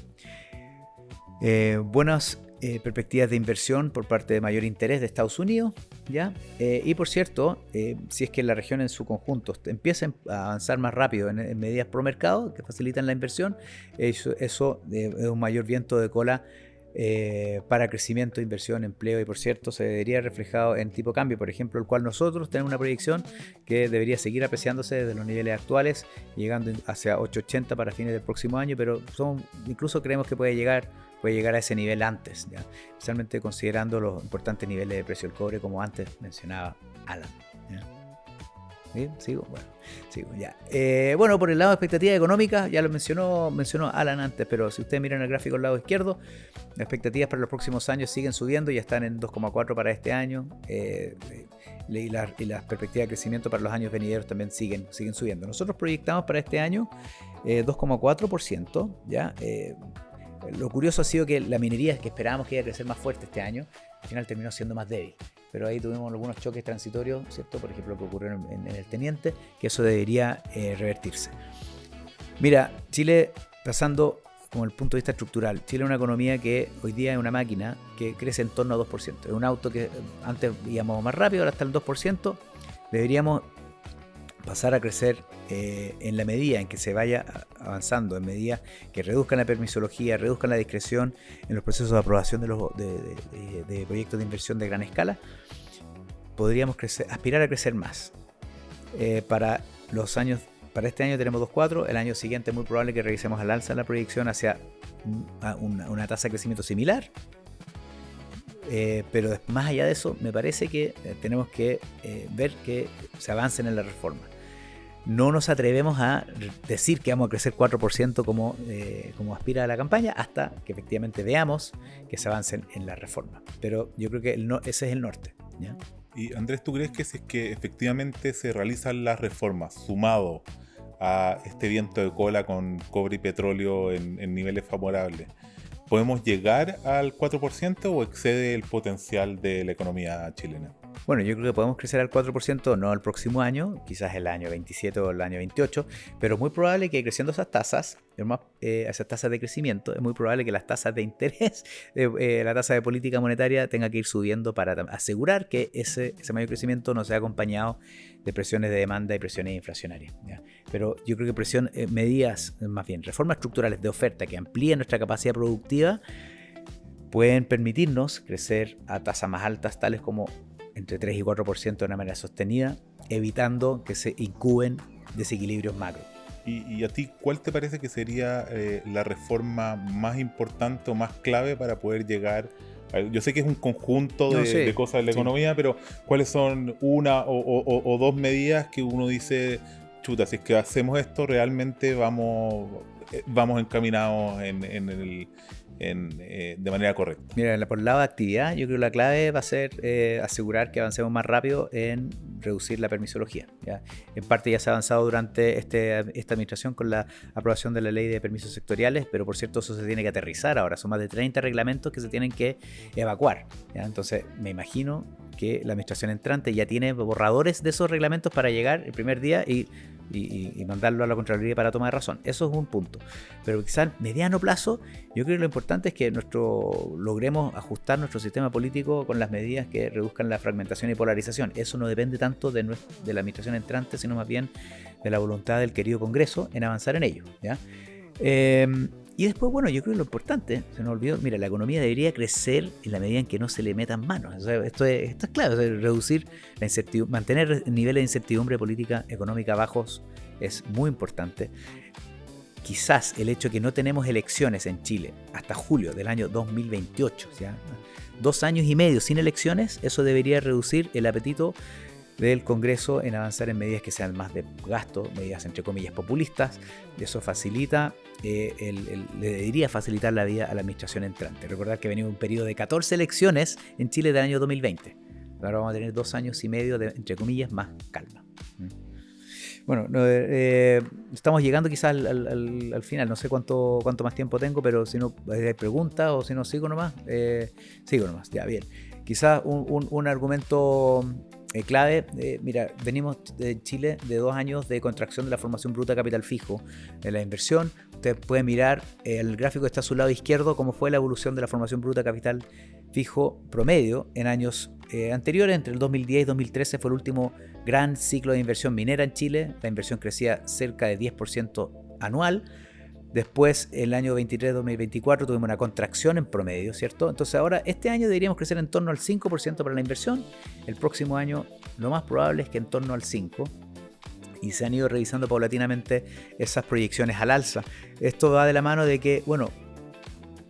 buenas perspectivas de inversión por parte de mayor interés de Estados Unidos, ¿ya? Y por cierto, si es que la región en su conjunto empieza a avanzar más rápido en medidas pro mercado que facilitan la inversión, eso es un mayor viento de cola para crecimiento, inversión, empleo, y por cierto se vería reflejado en tipo de cambio, por ejemplo, el cual nosotros tenemos una proyección que debería seguir apreciándose desde los niveles actuales, llegando hacia 8.80 para fines del próximo año, pero incluso creemos que puede llegar a ese nivel antes, ¿ya? Especialmente considerando los importantes niveles de precio del cobre, como antes mencionaba Alan, ¿ya? ¿Sí? ¿Sigo? Bueno, sigo ya. Bueno, por el lado de expectativas económicas, ya lo mencionó Alan antes, pero si ustedes miran el gráfico al lado izquierdo, las expectativas para los próximos años siguen subiendo, ya están en 2,4 para este año, y las perspectivas de crecimiento para los años venideros también siguen subiendo. Nosotros proyectamos para este año 2,4%, ¿ya? Lo curioso ha sido que la minería, que esperábamos que iba a crecer más fuerte este año, al final terminó siendo más débil. Pero ahí tuvimos algunos choques transitorios, ¿cierto? Por ejemplo, que ocurrieron en el Teniente, que eso debería revertirse. Mira, Chile, pasando como el punto de vista estructural, Chile es una economía que hoy día es una máquina que crece en torno a 2%. Es un auto que antes íbamos más rápido, ahora está el 2%. Deberíamos pasar a crecer en la medida en que se vaya avanzando, en medida que reduzcan la permisología, reduzcan la discreción en los procesos de aprobación de proyectos de inversión de gran escala. Podríamos aspirar a crecer más. Para este año tenemos 2,4, el año siguiente es muy probable que revisemos al alza la proyección hacia una tasa de crecimiento similar. Pero más allá de eso, me parece que tenemos que ver que se avancen en la reforma. No nos atrevemos a decir que vamos a crecer 4% como aspira la campaña, hasta que efectivamente veamos que se avancen en la reforma. Pero yo creo que ese es el norte, ¿ya? Y Andrés, ¿tú crees que si es que efectivamente se realizan las reformas sumado a este viento de cola con cobre y petróleo en niveles favorables, podemos llegar al 4% o excede el potencial de la economía chilena? Bueno, yo creo que podemos crecer al 4%, no el próximo año, quizás el año 27 o el año 28, pero es muy probable que creciendo esas tasas de crecimiento, es muy probable que las tasas de interés, la tasa de política monetaria tenga que ir subiendo para asegurar que ese mayor crecimiento no sea acompañado de presiones de demanda y presiones inflacionarias, ¿ya? Pero yo creo que medidas, más bien reformas estructurales de oferta que amplíen nuestra capacidad productiva pueden permitirnos crecer a tasas más altas, tales como entre 3 y 4% de una manera sostenida, evitando que se incuben desequilibrios macro. ¿Y a ti cuál te parece que sería la reforma más importante o más clave para poder llegar? Yo sé que es un conjunto de cosas de la economía, pero ¿cuáles son una o dos medidas que uno dice, chuta, si es que hacemos esto, realmente vamos encaminados de manera correcta? Mira, por el lado de actividad, yo creo que la clave va a ser asegurar que avancemos más rápido en reducir la permisología, ¿ya? En parte ya se ha avanzado durante esta administración con la aprobación de la ley de permisos sectoriales, pero por cierto eso se tiene que aterrizar ahora. Son más de 30 reglamentos que se tienen que evacuar, ¿ya? Entonces me imagino que la administración entrante ya tiene borradores de esos reglamentos para llegar el primer día y mandarlo a la Contraloría para toma de razón. Eso es un punto. Pero quizás a mediano plazo, yo creo que lo importante es que logremos ajustar nuestro sistema político con las medidas que reduzcan la fragmentación y polarización. Eso no depende tanto de la administración entrante, sino más bien de la voluntad del querido Congreso en avanzar en ello, ¿ya? Y después, bueno, yo creo que lo importante, se nos olvidó, mira, la economía debería crecer en la medida en que no se le metan manos. O sea, esto es claro, o sea, reducir la incertidumbre, mantener niveles de incertidumbre política económica bajos es muy importante. Quizás el hecho de que no tenemos elecciones en Chile hasta julio del año 2028, ¿ya? 2 años y medio sin elecciones, eso debería reducir el apetito del Congreso en avanzar en medidas que sean más de gasto, medidas entre comillas populistas. Eso facilita, le debería facilitar la vida a la administración entrante. Recordar que venimos un periodo de 14 elecciones en Chile del año 2020. Ahora vamos a tener 2 años y medio de, entre comillas, más calma. Bueno, estamos llegando quizás al final. No sé cuánto más tiempo tengo, pero si no hay preguntas o si no sigo nomás, ya bien. Quizás un argumento clave, mira, venimos de Chile de 2 años de contracción de la formación bruta de capital fijo, de la inversión. Usted puede mirar el gráfico que está a su lado izquierdo, cómo fue la evolución de la formación bruta de capital fijo promedio en años anteriores. Entre el 2010 y 2013 fue el último gran ciclo de inversión minera en Chile. La inversión crecía cerca de 10% anual. Después, el año 23-2024 tuvimos una contracción en promedio, ¿cierto? Entonces ahora, este año deberíamos crecer en torno al 5% para la inversión. El próximo año, lo más probable es que en torno al 5%. Y se han ido revisando paulatinamente esas proyecciones al alza. Esto va de la mano de que, bueno,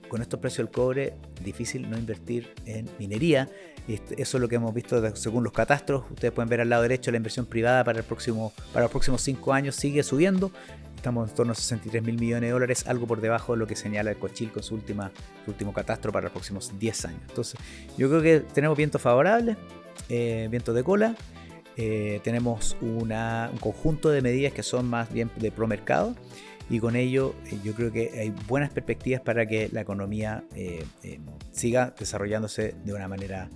con estos precios del cobre, difícil no invertir en minería. Y eso es lo que hemos visto según los catastros. Ustedes pueden ver al lado derecho la inversión privada para los próximos 5 años sigue subiendo. Estamos en torno a 63.000 millones de dólares, algo por debajo de lo que señala el Cochil con su último catastro para los próximos 10 años. Entonces, yo creo que tenemos vientos favorables, vientos de cola. Tenemos un conjunto de medidas que son más bien de pro mercado. Y con ello yo creo que hay buenas perspectivas para que la economía siga desarrollándose de una manera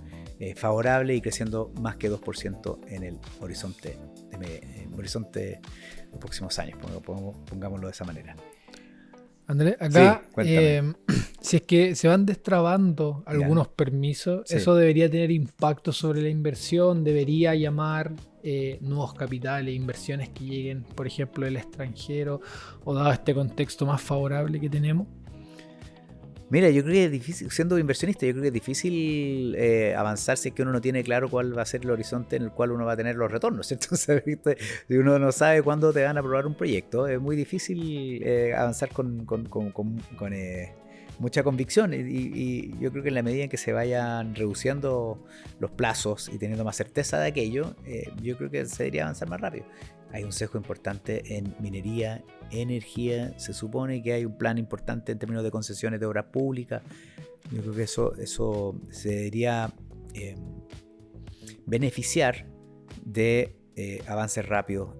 favorable y creciendo más que 2% en el horizonte de los próximos años, pongámoslo de esa manera. Andrés, acá, Sí, si es que se van destrabando algunos permisos, Sí. eso debería tener impacto sobre la inversión, debería llamar nuevos capitales, inversiones que lleguen, por ejemplo, del extranjero, o dado este contexto más favorable que tenemos. Mira, yo creo que es difícil, siendo inversionista, yo creo que es difícil avanzar si es que uno no tiene claro cuál va a ser el horizonte en el cual uno va a tener los retornos, ¿cierto? O sea, si uno no sabe cuándo te van a aprobar un proyecto, es muy difícil avanzar con mucha convicción. Y yo creo que en la medida en que se vayan reduciendo los plazos y teniendo más certeza de aquello, yo creo que se debería avanzar más rápido. Hay un sesgo importante en minería, energía, se supone que hay un plan importante en términos de concesiones de obras públicas. Yo creo que eso se debería beneficiar de avances rápidos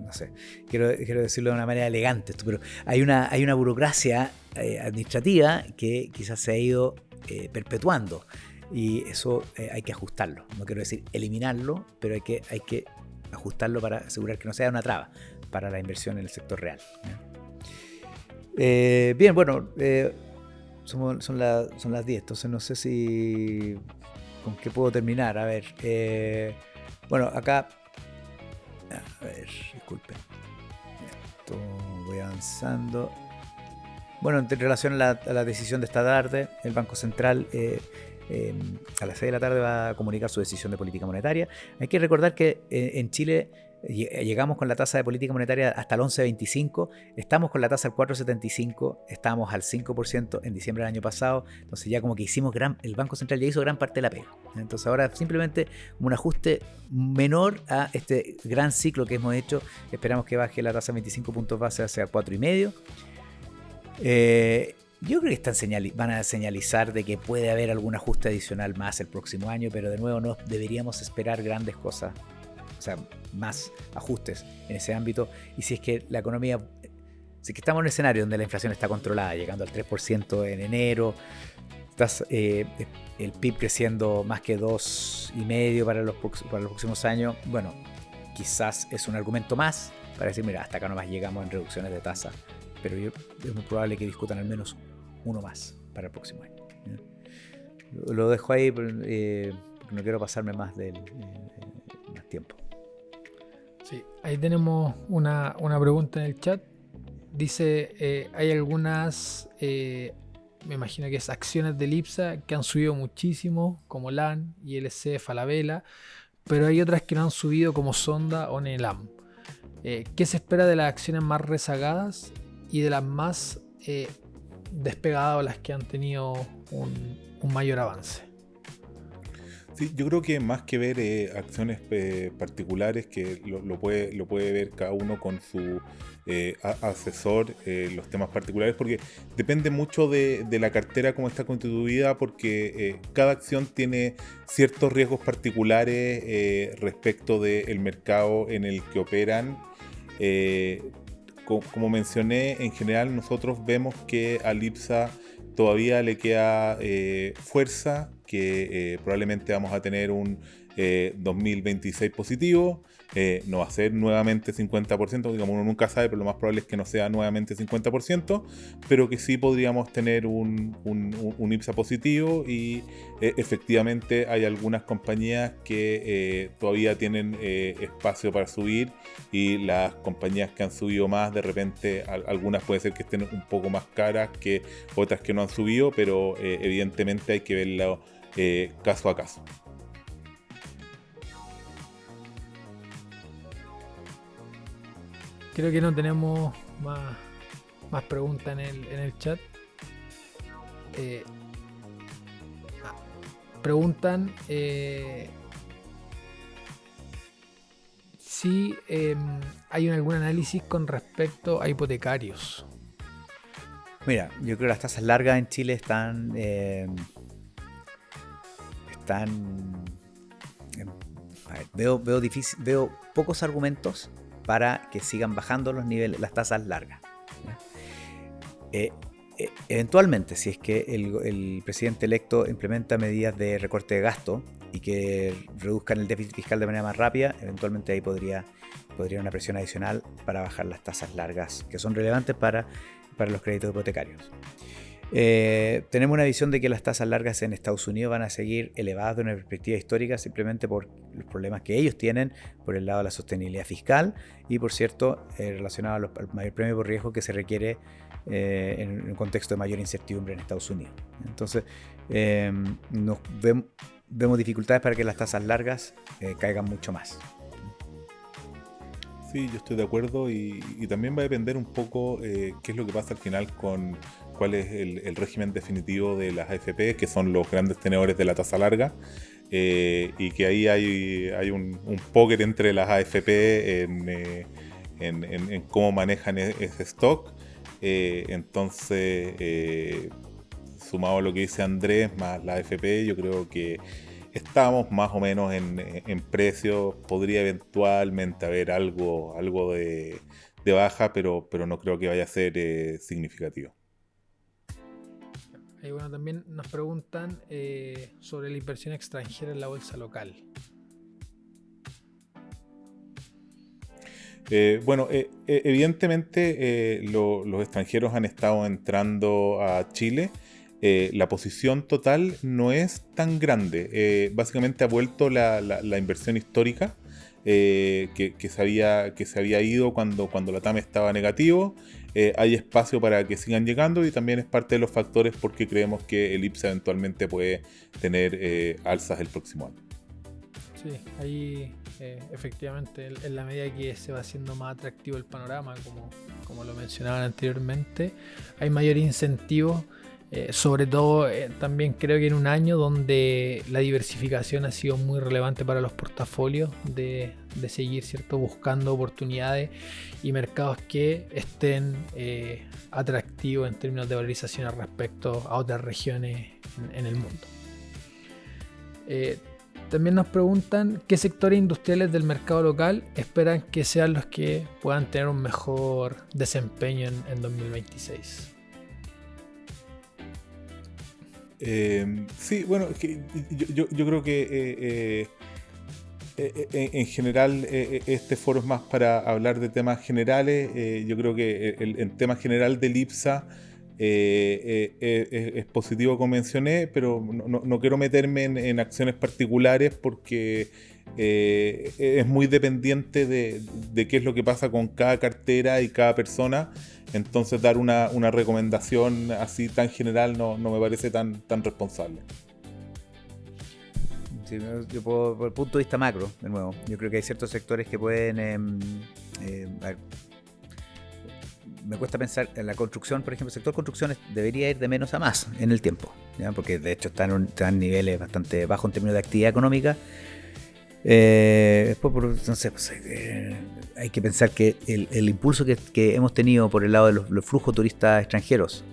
no sé, quiero decirlo de una manera elegante, pero hay una burocracia administrativa que quizás se ha ido perpetuando. y eso hay que ajustarlo. No quiero decir eliminarlo, pero hay que ajustarlo para asegurar que no sea una traba para la inversión en el sector real. Bien, bueno, son las 10, entonces no sé si con qué puedo terminar. A ver, bueno, acá, a ver, disculpen, esto voy avanzando. Bueno, en relación a la decisión de esta tarde, el Banco Central a las 6 de la tarde va a comunicar su decisión de política monetaria. Hay que recordar que en Chile llegamos con la tasa de política monetaria hasta el 11.25, estamos con la tasa al 4.75, estamos al 5% en diciembre del año pasado, entonces ya como que el Banco Central ya hizo gran parte de la pega. Entonces ahora simplemente un ajuste menor a este gran ciclo que hemos hecho, esperamos que baje la tasa 25 puntos base hacia 4.5. Yo creo que van a señalizar de que puede haber algún ajuste adicional más el próximo año, pero de nuevo no deberíamos esperar grandes cosas, o sea, más ajustes en ese ámbito. Y si es que la economía, si es que estamos en un escenario donde la inflación está controlada, llegando al 3% en enero, el PIB creciendo más que 2,5% para los próximos años, bueno, quizás es un argumento más para decir, mira, hasta acá nomás llegamos en reducciones de tasa. Pero es muy probable que discutan al menos uno más para el próximo año. Lo dejo ahí porque no quiero pasarme más más tiempo. Sí, ahí tenemos una pregunta en el chat. Dice, hay algunas, me imagino que es acciones de IPSA que han subido muchísimo, como LAN, ILC, Falabella, pero hay otras que no han subido como Sonda o Nelam. ¿Qué se espera de las acciones más rezagadas y de las más despegadas o las que han tenido un mayor avance? Sí, yo creo que más que ver acciones particulares, que lo puede ver cada uno con su asesor, los temas particulares, porque depende mucho de la cartera como está constituida, porque cada acción tiene ciertos riesgos particulares respecto del mercado en el que operan. Como mencioné, en general nosotros vemos que a IPSA todavía le queda fuerza, que probablemente vamos a tener un 2026 positivo. No va a ser nuevamente 50%, digamos, uno nunca sabe, pero lo más probable es que no sea nuevamente 50%, pero que sí podríamos tener un IPSA positivo y efectivamente hay algunas compañías que todavía tienen espacio para subir, y las compañías que han subido más, de repente algunas puede ser que estén un poco más caras que otras que no han subido, pero evidentemente hay que verlo caso a caso. Creo que no tenemos más preguntas en el chat. Preguntan si hay algún análisis con respecto a hipotecarios. Mira, yo creo que las tasas largas en Chile están a ver, veo pocos argumentos para que sigan bajando los niveles, las tasas largas. Eventualmente, si es que el presidente electo implementa medidas de recorte de gasto y que reduzcan el déficit fiscal de manera más rápida, eventualmente ahí podría una presión adicional para bajar las tasas largas, que son relevantes para los créditos hipotecarios. Tenemos una visión de que las tasas largas en Estados Unidos van a seguir elevadas de una perspectiva histórica, simplemente por los problemas que ellos tienen por el lado de la sostenibilidad fiscal y, por cierto, relacionado al mayor premio por riesgo que se requiere en un contexto de mayor incertidumbre en Estados Unidos. Entonces, vemos dificultades para que las tasas largas caigan mucho más. Sí, yo estoy de acuerdo, y también va a depender un poco qué es lo que pasa al final con cuál es el régimen definitivo de las AFP, que son los grandes tenedores de la tasa larga, y que ahí hay un póker entre las AFP en cómo manejan ese stock. Entonces, sumado a lo que dice Andrés más la AFP, yo creo que estamos más o menos en precios. Podría eventualmente haber algo de baja, pero no creo que vaya a ser significativo. Y bueno, también nos preguntan sobre la inversión extranjera en la bolsa local. Evidentemente los extranjeros han estado entrando a Chile. La posición total no es tan grande. Básicamente ha vuelto la inversión histórica que se había ido cuando la TAM estaba negativo. Hay espacio para que sigan llegando y también es parte de los factores porque creemos que el IPSA eventualmente puede tener alzas el próximo año. Sí, ahí efectivamente en la medida que se va haciendo más atractivo el panorama, como lo mencionaban anteriormente, hay mayor incentivo. Sobre todo también creo que en un año donde la diversificación ha sido muy relevante para los portafolios de seguir, ¿cierto?, buscando oportunidades y mercados que estén atractivos en términos de valorización respecto a otras regiones en el mundo. También nos preguntan qué sectores industriales del mercado local esperan que sean los que puedan tener un mejor desempeño en 2026. Sí, bueno, yo creo que en general este foro es más para hablar de temas generales. Yo creo que en temas general del IPSA es positivo, como mencioné, pero no quiero meterme en acciones particulares porque es muy dependiente de qué es lo que pasa con cada cartera y cada persona. Entonces dar una recomendación así tan general no me parece tan responsable. Sí, yo por el punto de vista macro, de nuevo, yo creo que hay ciertos sectores que pueden... a ver, me cuesta pensar en la construcción, por ejemplo, el sector construcción debería ir de menos a más en el tiempo, ¿ya? Porque de hecho está en niveles bastante bajos en términos de actividad económica. Después, no sé, hay que pensar que el impulso que hemos tenido por el lado de los flujos turistas extranjeros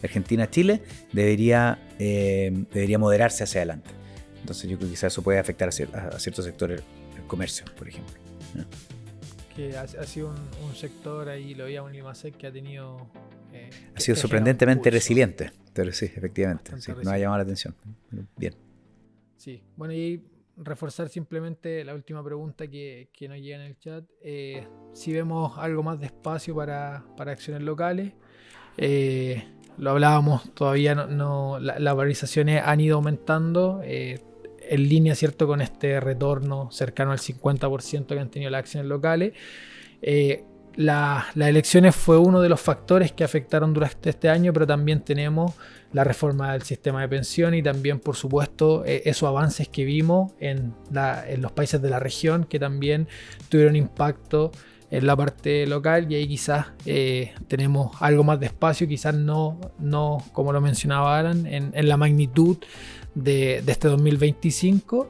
Argentina-Chile debería moderarse hacia adelante. Entonces yo creo que quizás eso puede afectar a ciertos sectores, el comercio, por ejemplo, ¿no? Que ha sido un sector, ahí lo veíamos en Limasec, que ha tenido... ha sido sorprendentemente resiliente, pero sí, efectivamente, sí, nos ha llamado la atención. Bien. Sí, bueno, y reforzar simplemente la última pregunta que nos llega en el chat. Si vemos algo más de espacio para acciones locales, lo hablábamos, todavía las valorizaciones han ido aumentando, en línea, ¿cierto?, con este retorno cercano al 50% que han tenido las acciones locales. Las elecciones fue uno de los factores que afectaron durante este año, pero también tenemos la reforma del sistema de pensión y también, por supuesto, esos avances que vimos en los países de la región que también tuvieron impacto en la parte local, y ahí quizás tenemos algo más de espacio, quizás no como lo mencionaba Alan, en la magnitud de este 2025,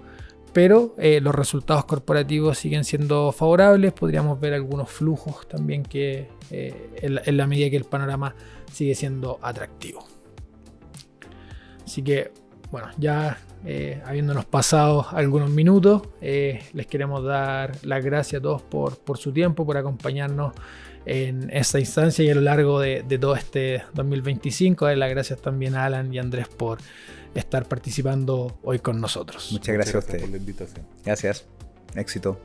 pero los resultados corporativos siguen siendo favorables. Podríamos ver algunos flujos también que en la medida que el panorama sigue siendo atractivo. Así que bueno, ya habiéndonos pasado algunos minutos, les queremos dar las gracias a todos por su tiempo, por acompañarnos en esta instancia y a lo largo de todo este 2025. Las gracias también a Alan y Andrés por estar participando hoy con nosotros. Muchas gracias a ustedes por la invitación. Gracias. Éxito.